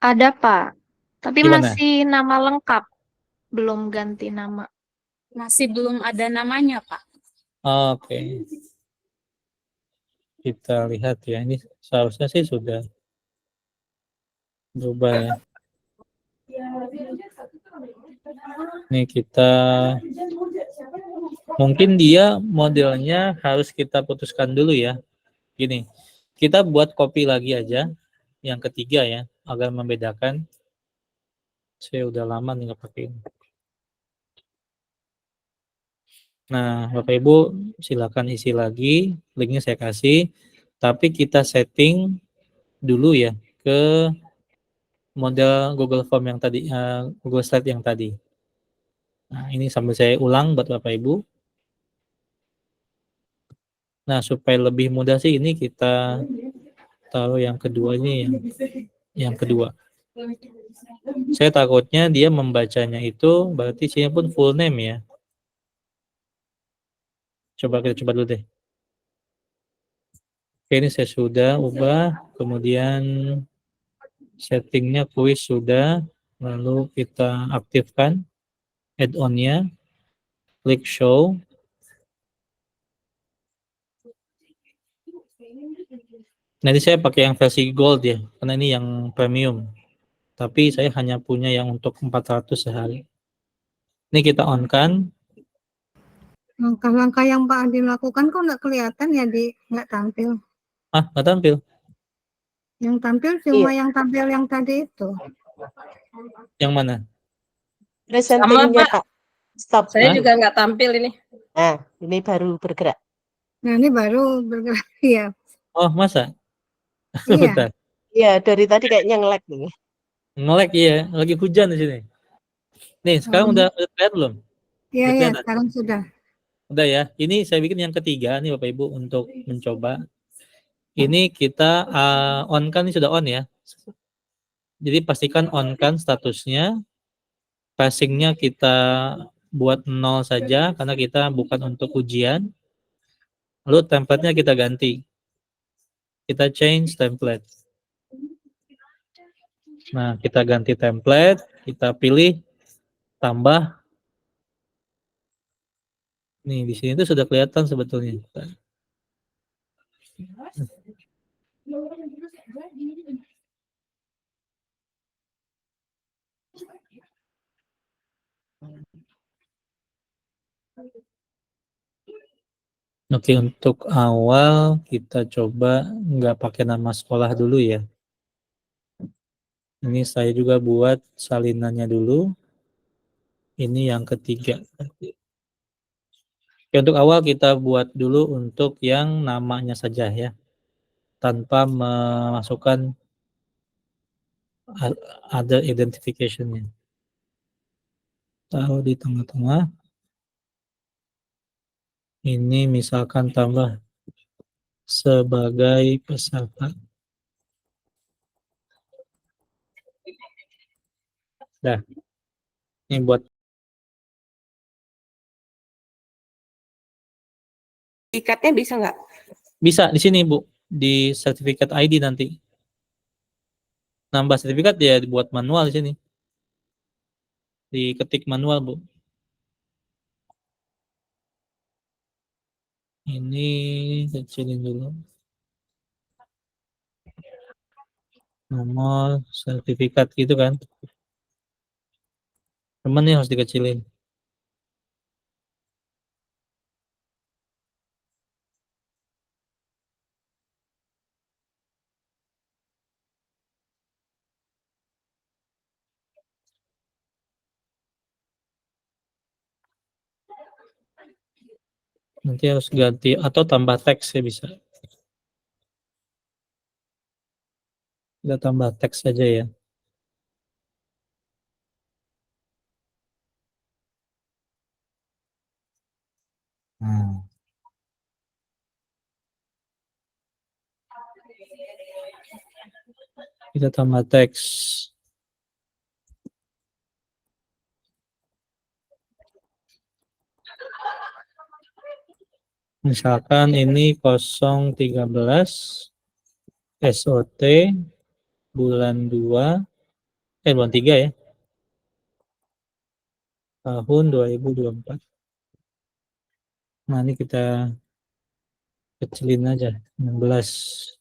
Ada, Pak. Tapi Gimana? masih nama lengkap, belum ganti nama. Masih belum ada namanya, Pak. Oke. Kita lihat ya, ini seharusnya sih sudah berubah ya. Nih kita, mungkin dia modelnya harus kita putuskan dulu ya. Gini, kita buat copy lagi aja, yang ketiga ya, agar membedakan. Saya udah lama nih nggak pakai ini. Nah, Bapak Ibu silakan isi lagi, linknya saya kasih, tapi kita setting dulu ya ke model Google Form yang tadi, Google Slide yang tadi. Nah, ini sambil saya ulang buat Bapak Ibu. Nah, supaya lebih mudah sih ini kita taruh yang kedua ini, yang kedua. Saya takutnya dia membacanya itu berarti isinya pun full name ya. Coba kita coba dulu deh. Oke, ini saya sudah ubah, kemudian settingnya quiz sudah, lalu kita aktifkan add-on-nya, klik show. Nanti saya pakai yang versi gold ya, karena ini yang premium. Tapi saya hanya punya yang untuk 400 sehari. Ini kita on kan. Langkah-langkah yang Pak Adi lakukan kok nggak kelihatan ya, nggak tampil. Nggak tampil. Yang tampil cuma yang tampil yang tadi itu. Yang mana? Presentingnya, Pak. Stop. Saya juga nggak tampil ini. Nah, ini baru bergerak. Nah, ini baru bergerak ya. Oh, masa? Iya. Bentar. Iya, dari tadi kayaknya nge-lag nih. Nge-lag ya, lagi hujan di sini. Nih, sekarang udah terlihat belum? Iya, Udah iya, kelihatan? sekarang sudah. Udah ya. Ini saya bikin yang ketiga nih Bapak Ibu untuk mencoba. Ini kita on kan, ini sudah on ya. Jadi pastikan on kan statusnya. Passingnya kita buat 0 saja karena kita bukan untuk ujian. Lalu template-nya kita ganti. Kita change template. Nah, kita ganti template, kita pilih tambah. Nih, di sini tuh sudah kelihatan sebetulnya. Oke, untuk awal kita coba nggak pakai nama sekolah dulu ya. Ini saya juga buat salinannya dulu. Ini yang ketiga. Oke, untuk awal kita buat dulu untuk yang namanya saja ya, tanpa memasukkan other identification-nya. Taruh di tengah-tengah. Ini misalkan tambah sebagai peserta. Nah, ini buat Sertifikatnya bisa nggak? bisa di sini Bu, di sertifikat ID nanti. Nambah sertifikat ya dibuat manual di sini. Diketik manual Bu. Ini kecilin dulu. Nomor sertifikat gitu kan. Cuman ini harus dikecilin. Nanti harus ganti atau tambah teks ya bisa. Kita tambah teks saja ya. Nah. Kita tambah teks. Misalkan ini 013 SOT bulan 2 bulan 3 ya. Tahun 2024. Nah, ini kita kecilin aja 16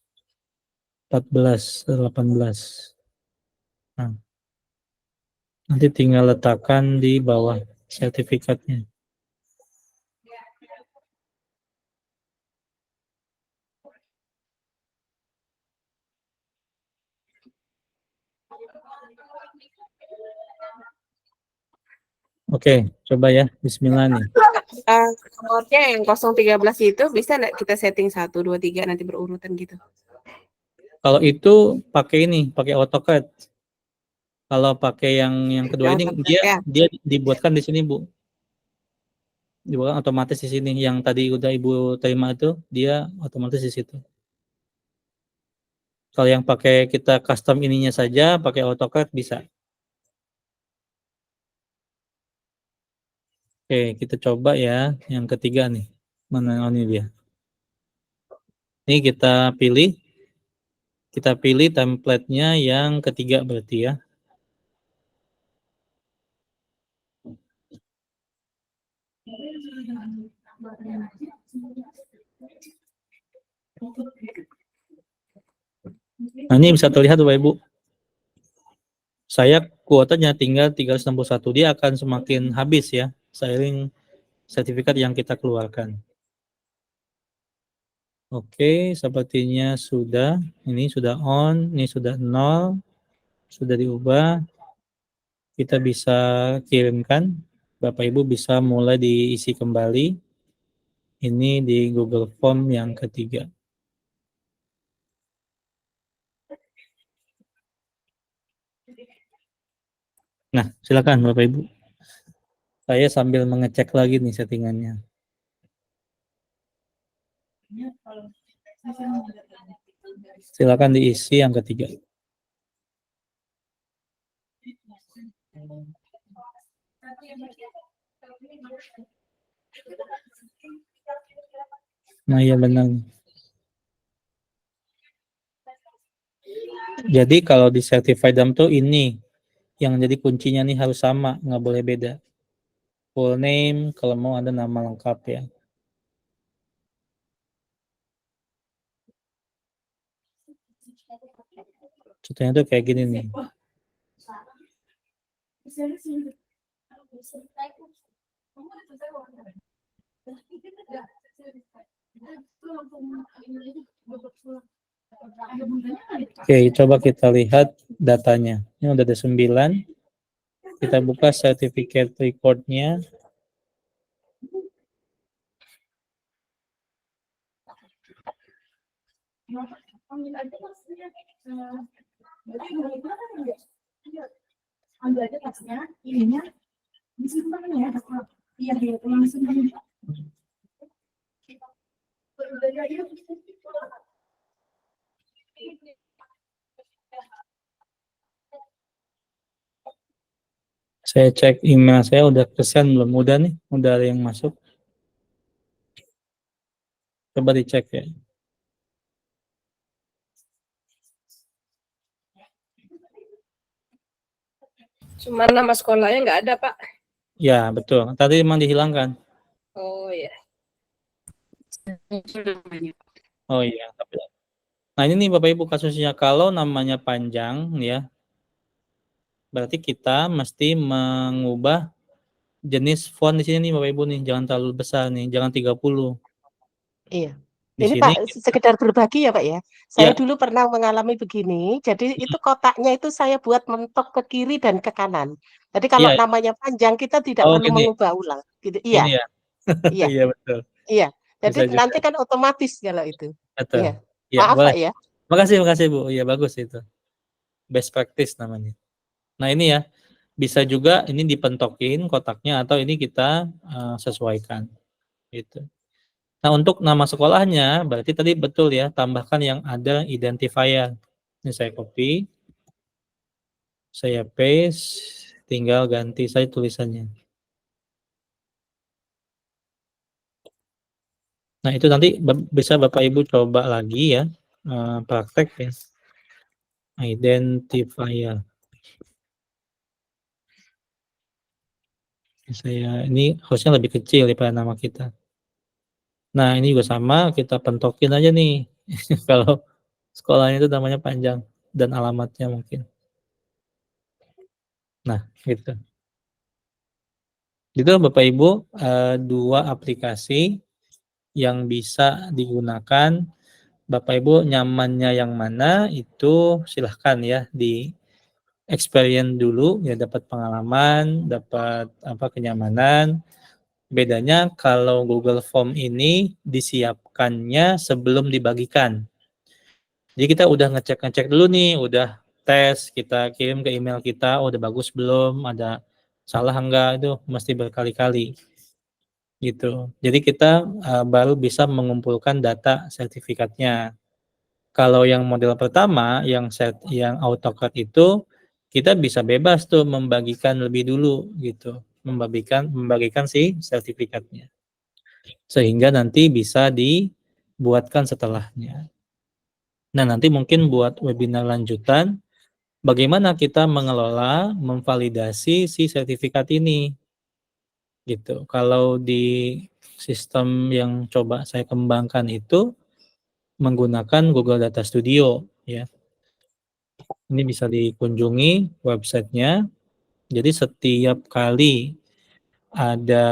14 18. Nah, nanti tinggal letakkan di bawah sertifikatnya. Oke, coba ya. Bismillah nih. Nomornya yang 013 itu bisa nggak kita setting 1, 2, 3 nanti berurutan gitu? Kalau itu pakai ini, pakai AutoCAD. Kalau pakai yang kedua ini dia dibuatkan di sini, Bu. Dibuatkan otomatis di sini. Yang tadi udah Ibu terima itu, dia otomatis di situ. Kalau yang pakai kita custom ininya saja, pakai AutoCAD bisa. Oke, kita coba ya yang ketiga nih. Mana ini dia? Ini kita pilih. Kita pilih template-nya yang ketiga berarti ya. Nah, ini bisa terlihat Bapak Ibu. Saya kuotanya tinggal 361. Dia akan semakin habis ya, seiring sertifikat yang kita keluarkan. Oke, sepertinya sudah. Ini sudah on, ini sudah 0. Sudah diubah. Kita bisa kirimkan. Bapak Ibu bisa mulai diisi kembali. Ini di Google Form yang ketiga. Nah, silakan Bapak Ibu. Saya sambil mengecek lagi nih settingannya. Silakan diisi yang ketiga. Nah, iya benar. Jadi kalau di certified DAM tuh ini yang jadi kuncinya nih harus sama, nggak boleh beda. Full name, kalau mau ada nama lengkap ya. Contohnya tuh kayak gini nih. Oke, coba kita lihat datanya. Ini udah ada 9. Kita buka certificate record-nya. Saya cek email saya udah kesan belum? Udah nih, udah ada yang masuk. Coba dicek ya. Cuma nama sekolahnya nggak ada, Pak. Ya, betul. Tadi memang dihilangkan. Oh ya. Oh iya. Nah, ini nih Bapak Ibu kasusnya kalau namanya panjang ya. Berarti kita mesti mengubah jenis font di sini nih Bapak Ibu nih, jangan terlalu besar nih, jangan 30. Iya. Di Ini sini Pak, sekedar berbagi ya Pak ya. Saya ya. dulu pernah mengalami begini. Jadi itu kotaknya itu saya buat mentok ke kiri dan ke kanan. Jadi kalau Iya. namanya panjang kita tidak perlu gini. mengubah ulang. Gitu. Ini Iya. ya. Iya. Iya betul. Iya, Bisa jadi juga. nanti kan otomatis kalau itu. Betul. Iya. Ya, Maaf boleh. Pak ya. Makasih Bu. Iya, bagus itu. Best practice namanya. Nah, ini ya, bisa juga ini dipentokin kotaknya atau ini kita sesuaikan gitu. Nah, untuk nama sekolahnya berarti tadi betul ya, tambahkan yang ada identifier. Ini saya copy, saya paste, tinggal ganti saja tulisannya. Nah, itu nanti bisa Bapak Ibu coba lagi ya, praktek ya. Identifier. Ini harusnya lebih kecil daripada nama kita. Nah, ini juga sama, kita pentokin aja nih. Kalau sekolahnya itu namanya panjang dan alamatnya mungkin. Nah, gitu. Itu Bapak Ibu, 2 aplikasi yang bisa digunakan. Bapak Ibu nyamannya yang mana itu silahkan ya di experience dulu ya, dapat pengalaman, dapat kenyamanan. Bedanya kalau Google Form ini disiapkannya sebelum dibagikan. Jadi kita udah ngecek dulu nih, udah tes, kita kirim ke email kita, udah bagus belum, ada salah enggak, itu mesti berkali-kali gitu. Jadi kita baru bisa mengumpulkan data sertifikatnya. Kalau yang model pertama, yang AutoCAD itu, kita bisa bebas tuh membagikan lebih dulu gitu, membagikan si sertifikatnya. Sehingga nanti bisa dibuatkan setelahnya. Nah, nanti mungkin buat webinar lanjutan, bagaimana kita mengelola, memvalidasi si sertifikat ini, gitu. Kalau di sistem yang coba saya kembangkan itu menggunakan Google Data Studio, ya. Ini bisa dikunjungi websitenya. Jadi setiap kali ada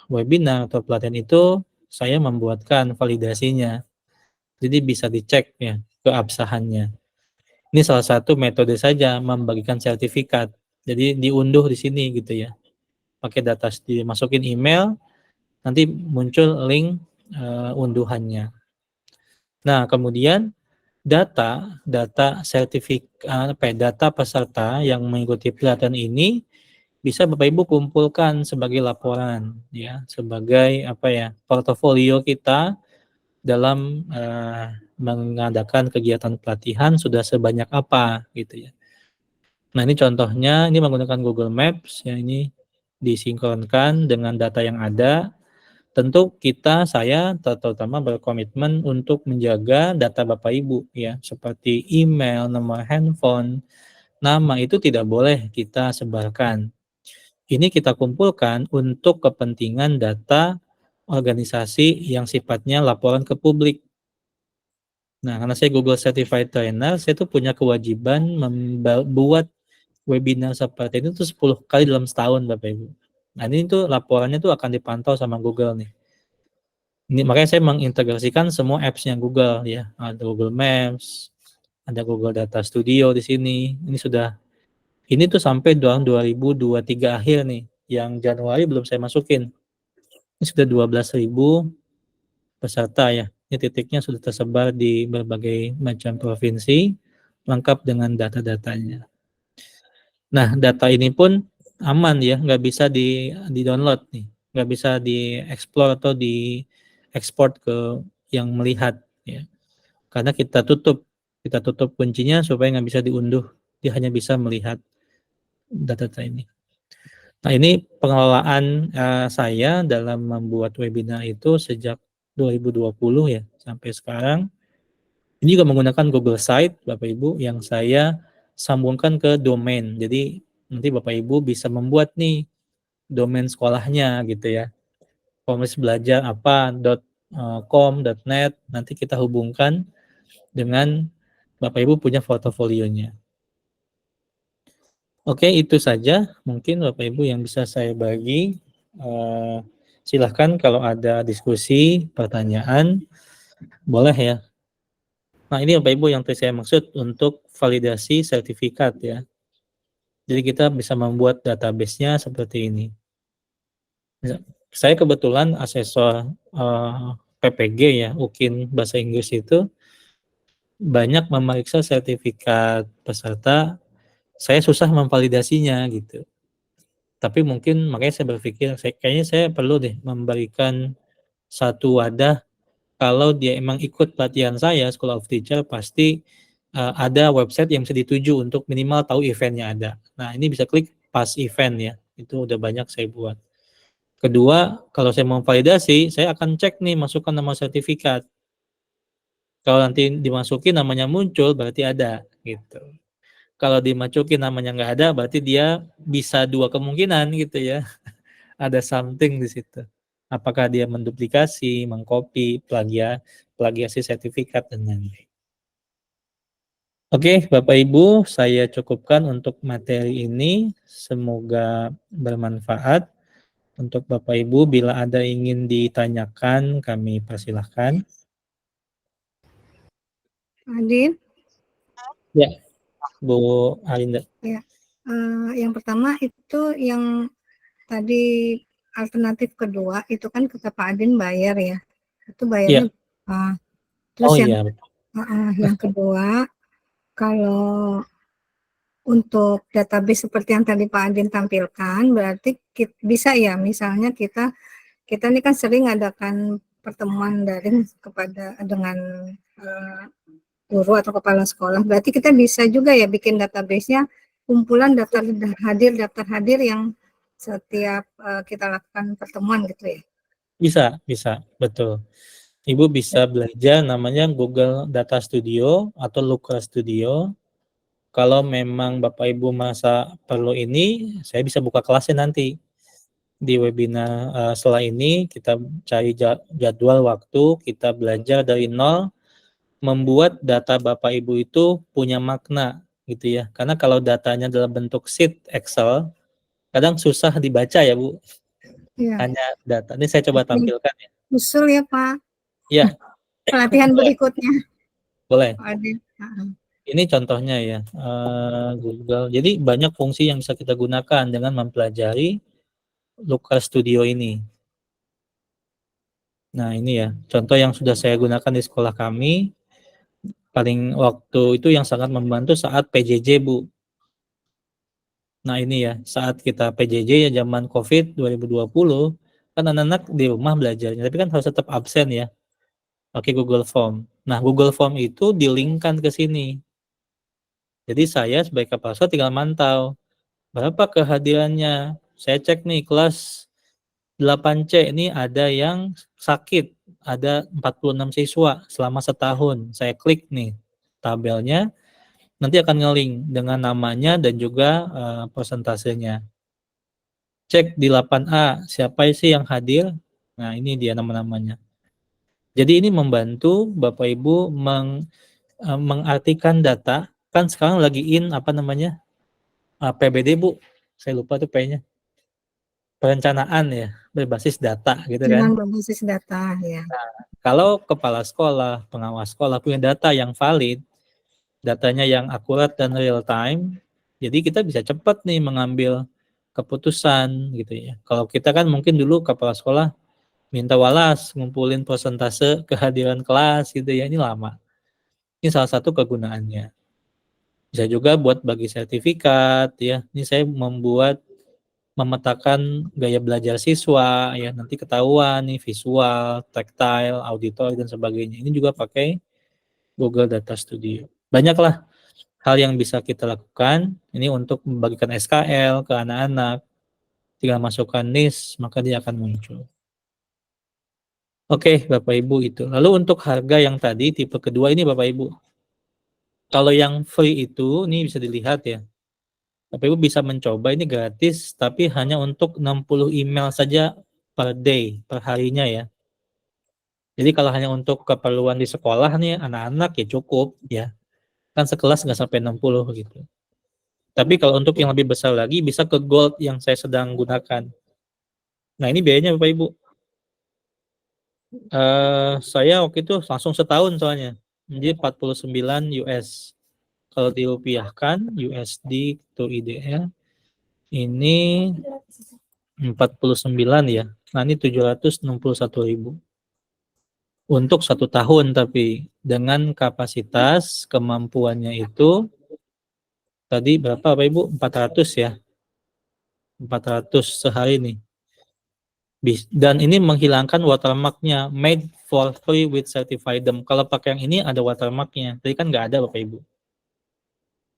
webinar atau pelatihan itu, saya membuatkan validasinya. Jadi bisa dicek ya keabsahannya. Ini salah satu metode saja membagikan sertifikat. Jadi diunduh di sini gitu ya. Pakai data, dimasukin email, nanti muncul link unduhannya. Nah, kemudian data peserta yang mengikuti pelatihan ini bisa Bapak Ibu kumpulkan sebagai laporan ya, sebagai portofolio kita dalam mengadakan kegiatan pelatihan sudah sebanyak apa gitu ya. Nah, ini contohnya, ini menggunakan Google Maps ya, ini disinkronkan dengan data yang ada. Tentu saya terutama berkomitmen untuk menjaga data Bapak Ibu ya, seperti email, nomor handphone, nama itu tidak boleh kita sebarkan. Ini kita kumpulkan untuk kepentingan data organisasi yang sifatnya laporan ke publik. Nah, karena saya Google Certified Trainer, saya tuh punya kewajiban membuat webinar seperti itu tuh 10 kali dalam setahun, Bapak Ibu. Nah, ini tuh laporannya tuh akan dipantau sama Google nih. Ini makanya saya mengintegrasikan semua apps-nya Google ya. Ada Google Maps, ada Google Data Studio di sini. Ini tuh sampai tahun 2023 akhir nih. Yang Januari belum saya masukin. Ini sudah 12.000 peserta ya. Ini titiknya sudah tersebar di berbagai macam provinsi, lengkap dengan data-datanya. Nah, data ini pun aman ya, nggak bisa di-download nih, nggak bisa di-explore atau di-export ke yang melihat ya. Karena kita tutup kuncinya supaya nggak bisa diunduh, dia hanya bisa melihat data-data ini. Nah, ini pengelolaan saya dalam membuat webinar itu sejak 2020 ya sampai sekarang. Ini juga menggunakan Google Site Bapak Ibu yang saya sambungkan ke domain. Jadi nanti Bapak Ibu bisa membuat nih domain sekolahnya gitu ya. Komis belajar .com, .net, nanti kita hubungkan dengan Bapak Ibu punya portofolionya. Oke, itu saja mungkin Bapak Ibu yang bisa saya bagi. Silahkan kalau ada diskusi, pertanyaan, boleh ya. Nah, ini Bapak Ibu yang saya maksud untuk validasi sertifikat ya. Jadi kita bisa membuat database-nya seperti ini. Saya kebetulan asesor PPG ya, UKIN Bahasa Inggris itu banyak memeriksa sertifikat peserta, saya susah memvalidasinya gitu. Tapi mungkin makanya saya berpikir, kayaknya saya perlu deh memberikan satu wadah. Kalau dia emang ikut pelatihan saya, School of Teacher, pasti ada website yang bisa dituju untuk minimal tahu eventnya ada. Nah, ini bisa klik pas event ya, itu udah banyak saya buat. Kedua, kalau saya mau validasi, saya akan cek nih, masukkan nama sertifikat. Kalau nanti dimasukin namanya muncul, berarti ada gitu. Kalau dimasukin namanya nggak ada, berarti dia bisa dua kemungkinan gitu ya. Ada something di situ. Apakah dia menduplikasi, mengcopy, plagiasi sertifikat dan lain-lain. Oke, Bapak Ibu, saya cukupkan untuk materi ini. Semoga bermanfaat. Untuk Bapak Ibu, bila ada ingin ditanyakan, kami persilahkan. Adin, Ya, Bu Arinda. yang pertama itu yang tadi alternatif kedua itu kan kata Pak Adin bayar ya. Itu bayarnya berapa? Terus Oh yang iya. yang kedua, kalau untuk database seperti yang tadi Pak Adin tampilkan, berarti bisa ya, misalnya kita ini kan sering adakan pertemuan daring dengan guru atau kepala sekolah. Berarti kita bisa juga ya bikin database-nya kumpulan daftar hadir yang setiap kita lakukan pertemuan gitu ya. Bisa, betul. Ibu bisa belajar namanya Google Data Studio atau Looker Studio. Kalau memang Bapak Ibu merasa perlu ini, saya bisa buka kelasnya nanti. Di webinar setelah ini, kita cari jadwal waktu, kita belajar dari nol, membuat data Bapak Ibu itu punya makna, gitu ya. Karena kalau datanya dalam bentuk sheet Excel, kadang susah dibaca ya Bu. Ya. Hanya data. Ini saya coba tampilkan ya. Usul ya Pak. Iya. Pelatihan berikutnya. Boleh. Pak Adin. Ini contohnya ya, Google. Jadi banyak fungsi yang bisa kita gunakan dengan mempelajari Looker Studio ini. Nah ini ya, contoh yang sudah saya gunakan di sekolah kami, paling waktu itu yang sangat membantu saat PJJ Bu. Nah ini ya, saat kita PJJ ya zaman COVID 2020, kan anak-anak di rumah belajarnya, tapi kan harus tetap absen ya, pakai Google Form. Nah Google Form itu di-link-kan ke sini. Jadi saya sebagai kepala sekolah tinggal mantau, berapa kehadirannya. Saya cek nih kelas 8C ini ada yang sakit, ada 46 siswa selama setahun. Saya klik nih tabelnya, nanti akan nge-link dengan namanya dan juga persentasenya. Cek di 8A, siapa sih yang hadir? Nah ini dia nama-namanya. Jadi ini membantu Bapak Ibu mengartikan data. Kan sekarang lagi apa namanya? PBD Bu, saya lupa tuh P-nya. Perencanaan ya, berbasis data gitu kan. Dengan berbasis data ya. Nah, kalau kepala sekolah, pengawas sekolah punya data yang valid, datanya yang akurat dan real time, jadi kita bisa cepat nih mengambil keputusan gitu ya. Kalau kita kan mungkin dulu kepala sekolah minta walas, ngumpulin persentase kehadiran kelas gitu ya, ini lama. Ini salah satu kegunaannya. Bisa juga buat bagi sertifikat ya. Ini saya memetakan gaya belajar siswa ya, nanti ketahuan nih visual, tactile, auditor dan sebagainya. Ini juga pakai Google Data Studio. Banyaklah hal yang bisa kita lakukan ini untuk membagikan SKL ke anak-anak. Tinggal masukkan NIS, maka dia akan muncul. Oke, Bapak Ibu itu. Lalu untuk harga yang tadi tipe kedua ini Bapak Ibu. Kalau yang free itu ini bisa dilihat ya. Bapak Ibu bisa mencoba, ini gratis tapi hanya untuk 60 email saja per day, per harinya ya. Jadi kalau hanya untuk keperluan di sekolah nih anak-anak ya cukup ya. Kan sekelas nggak sampai 60 gitu. Tapi kalau untuk yang lebih besar lagi bisa ke Gold yang saya sedang gunakan. Nah ini biayanya Bapak Ibu. Saya waktu itu langsung setahun soalnya. Jadi 49 US. Kalau dirupiahkan USD to IDR ini 49 ya. Nah, ini 761.000. Untuk 1 tahun, tapi dengan kapasitas kemampuannya itu tadi berapa Bapak Ibu? 400 ya. 400 sehari nih. Dan ini menghilangkan watermarknya, made for free with certified them. Kalau pakai yang ini ada watermarknya, tadi kan nggak ada Bapak Ibu.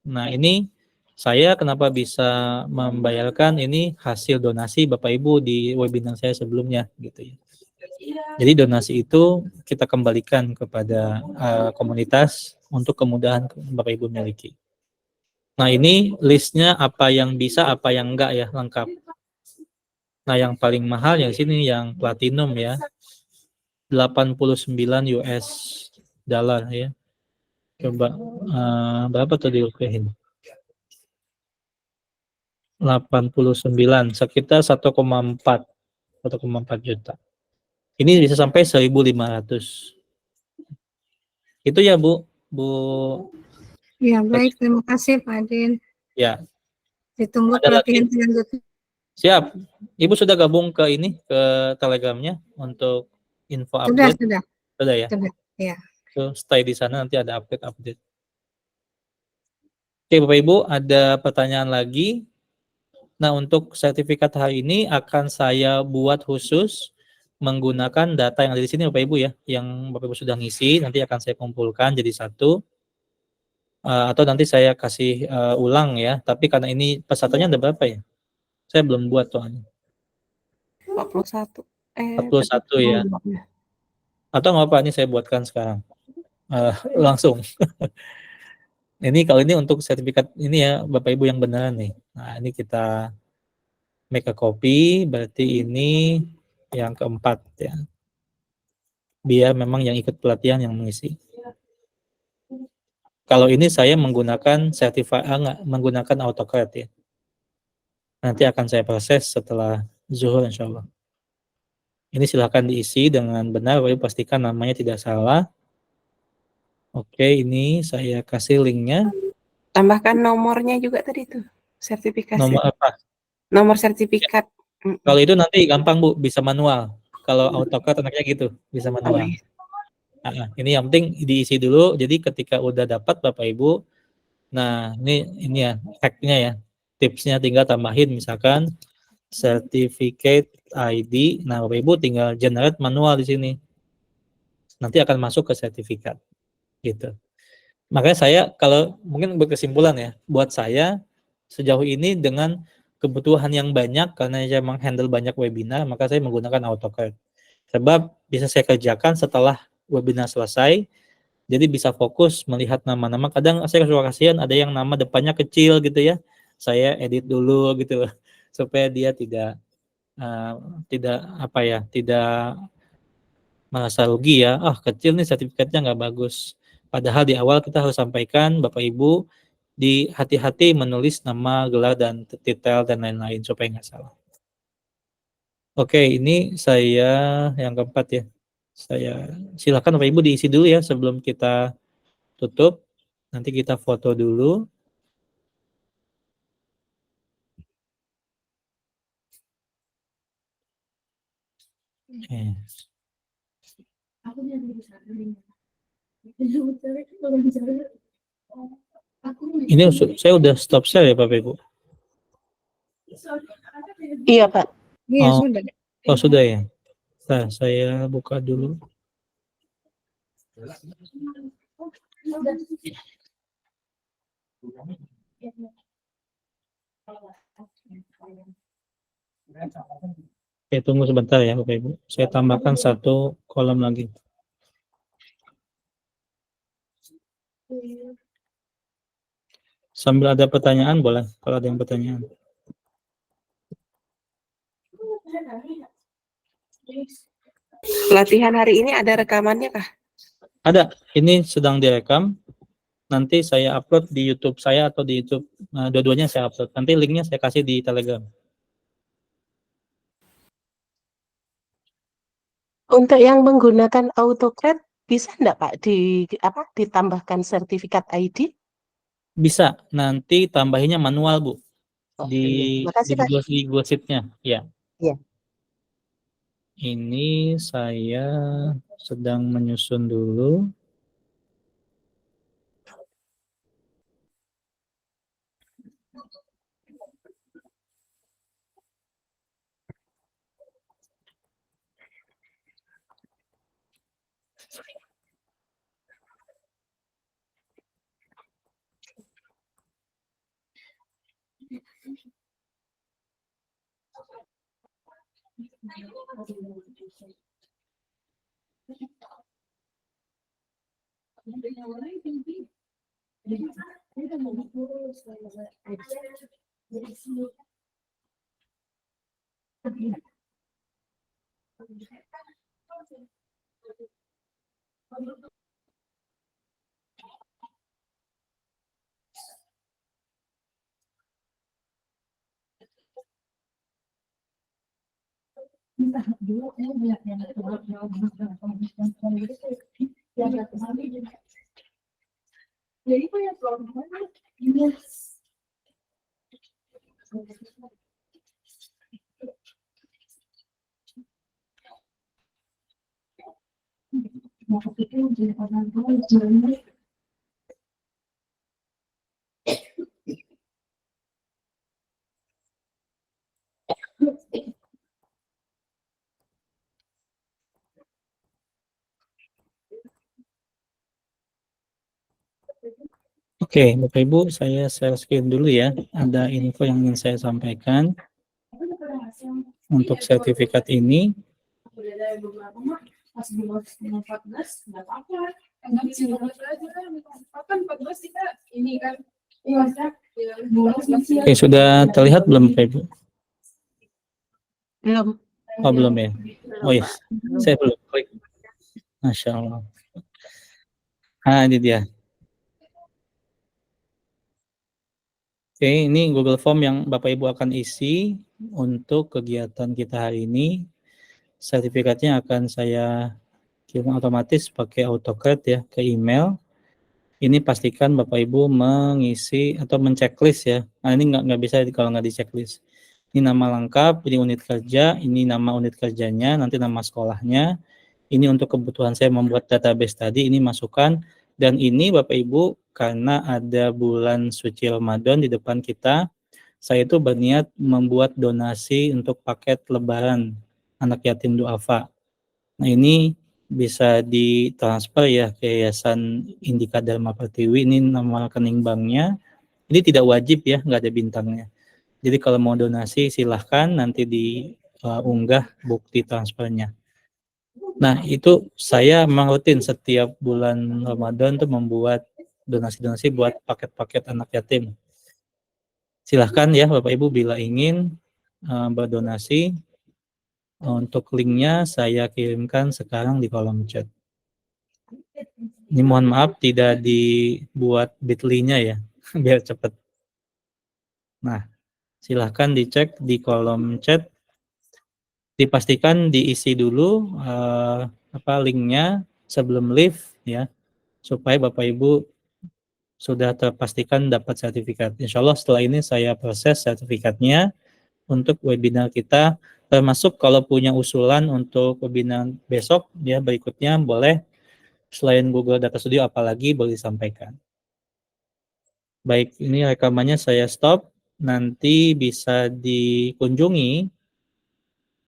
Nah, ini saya kenapa bisa membayarkan ini hasil donasi Bapak Ibu di webinar saya sebelumnya gitu ya. Jadi donasi itu kita kembalikan kepada komunitas untuk kemudahan Bapak Ibu miliki. Nah, ini listnya apa yang bisa, apa yang enggak ya, lengkap. Nah, yang paling mahal yang sini yang platinum ya. 89 US dollar ya. Coba berapa tuh dirupiahin? 89 sekitar 1,4 juta. Ini bisa sampai 1.500. Itu ya, Bu. Ya, baik. Terima kasih, Pak Adin. Ya. Ditunggu Ada pelatihan lagi? selanjutnya. Siap. Ibu sudah gabung ke ini, ke Telegramnya untuk info update? Sudah. Sudah ya? Sudah, ya. So, stay di sana, nanti ada update. Oke, Bapak Ibu, ada pertanyaan lagi? Nah, untuk sertifikat hari ini akan saya buat khusus menggunakan data yang ada di sini Bapak Ibu ya, yang Bapak Ibu sudah ngisi, nanti akan saya kumpulkan jadi satu, atau nanti saya kasih ulang ya, tapi karena ini pesertanya ada berapa ya? Saya belum buat soalnya. 41. 41 ya. Atau nggak apa, ini saya buatkan sekarang. Langsung. Ini kalau ini untuk sertifikat ini ya Bapak Ibu yang beneran nih. Nah, ini kita make a copy, berarti ini yang keempat ya. Biar memang yang ikut pelatihan yang mengisi. Kalau ini saya menggunakan menggunakan AutoCAD ya. Nanti akan saya proses setelah zuhur insya Allah. Ini silahkan diisi dengan benar, Bapak Ibu pastikan namanya tidak salah. Oke, ini saya kasih linknya. Tambahkan nomornya juga tadi tuh, sertifikasi. Nomor apa? Nomor sertifikat. Kalau itu nanti gampang Bu, bisa manual. Kalau AutoCAD anaknya gitu, bisa manual. Ini yang penting diisi dulu. Jadi ketika udah dapat Bapak Ibu, nah ini ya hacknya ya, tipsnya tinggal tambahin misalkan certificate ID. Nah Bapak Ibu tinggal generate manual di sini. Nanti akan masuk ke sertifikat, gitu. Makanya saya kalau mungkin berkesimpulan ya, buat saya sejauh ini dengan kebutuhan yang banyak karena saya menghandle banyak webinar, maka saya menggunakan AutoCAD. Sebab bisa saya kerjakan setelah webinar selesai, jadi bisa fokus melihat nama-nama. Kadang saya suka kasihan ada yang nama depannya kecil gitu ya, saya edit dulu gitu supaya dia tidak merasa rugi ya, kecil nih sertifikatnya nggak bagus. Padahal di awal kita harus sampaikan Bapak Ibu di hati-hati menulis nama, gelar, dan detail dan lain-lain supaya nggak salah. Oke, ini saya yang keempat ya. Saya silakan Bapak Ibu diisi dulu ya sebelum kita tutup. Nanti kita foto dulu. Ini saya udah stop share ya Bapak Ibu. Iya Pak. Iya, sudah. Oh sudah ya. Nah, saya buka dulu. Oke, tunggu sebentar ya Bapak Ibu. Saya tambahkan satu kolom lagi. Sambil ada pertanyaan boleh, kalau ada yang pertanyaan. Latihan hari ini ada rekamannya kah? Ada, ini sedang direkam. Nanti saya upload di YouTube saya atau di YouTube, dua-duanya saya upload. Nanti linknya saya kasih di Telegram. Untuk yang menggunakan AutoCAD bisa enggak Pak ditambahkan sertifikat ID? Bisa, nanti tambahinnya manual Bu. Oh, Di iya. Makasih Pak. Google Sheet-nya, ya. Iya. Ini saya sedang menyusun dulu. Oke, Bapak Ibu, saya share screen dulu ya. Ada info yang ingin saya sampaikan. Untuk sertifikat ini, oke, sudah terlihat belum Bapak Ibu? Belum. Oh, belum ya? Oh ya, saya belum klik. Masya Allah. Ah, ini dia. Oke, ini Google Form yang Bapak Ibu akan isi untuk kegiatan kita hari ini. Sertifikatnya akan saya kirim otomatis pakai AutoCAD ya ke email. Ini pastikan Bapak Ibu mengisi atau menceklis ya. Nah, ini nggak bisa kalau nggak diceklis. Ini nama lengkap, ini unit kerja, ini nama unit kerjanya, nanti nama sekolahnya. Ini untuk kebutuhan saya membuat database tadi, ini masukkan. Dan ini Bapak Ibu, karena ada bulan suci Ramadan di depan kita, saya itu berniat membuat donasi untuk paket lebaran anak yatim duafa. Nah, ini bisa ditransfer ya ke Yayasan Indika Dharma Pertiwi, ini nama rekening banknya. Ini tidak wajib ya, nggak ada bintangnya. Jadi kalau mau donasi silahkan nanti diunggah bukti transfernya. Nah, itu saya memang rutin setiap bulan Ramadan tuh membuat donasi-donasi buat paket-paket anak yatim. Silahkan ya Bapak Ibu bila ingin berdonasi. Untuk linknya saya kirimkan sekarang di kolom chat. Ini mohon maaf tidak dibuat bit.ly-nya ya, biar cepat. Nah, silahkan dicek di kolom chat. Dipastikan diisi dulu linknya sebelum live ya, supaya Bapak Ibu sudah terpastikan dapat sertifikat. Insya Allah setelah ini saya proses sertifikatnya untuk webinar kita. Termasuk kalau punya usulan untuk webinar besok ya berikutnya boleh selain Google Data Studio apalagi boleh disampaikan. Baik, ini rekamannya saya stop. Nanti bisa dikunjungi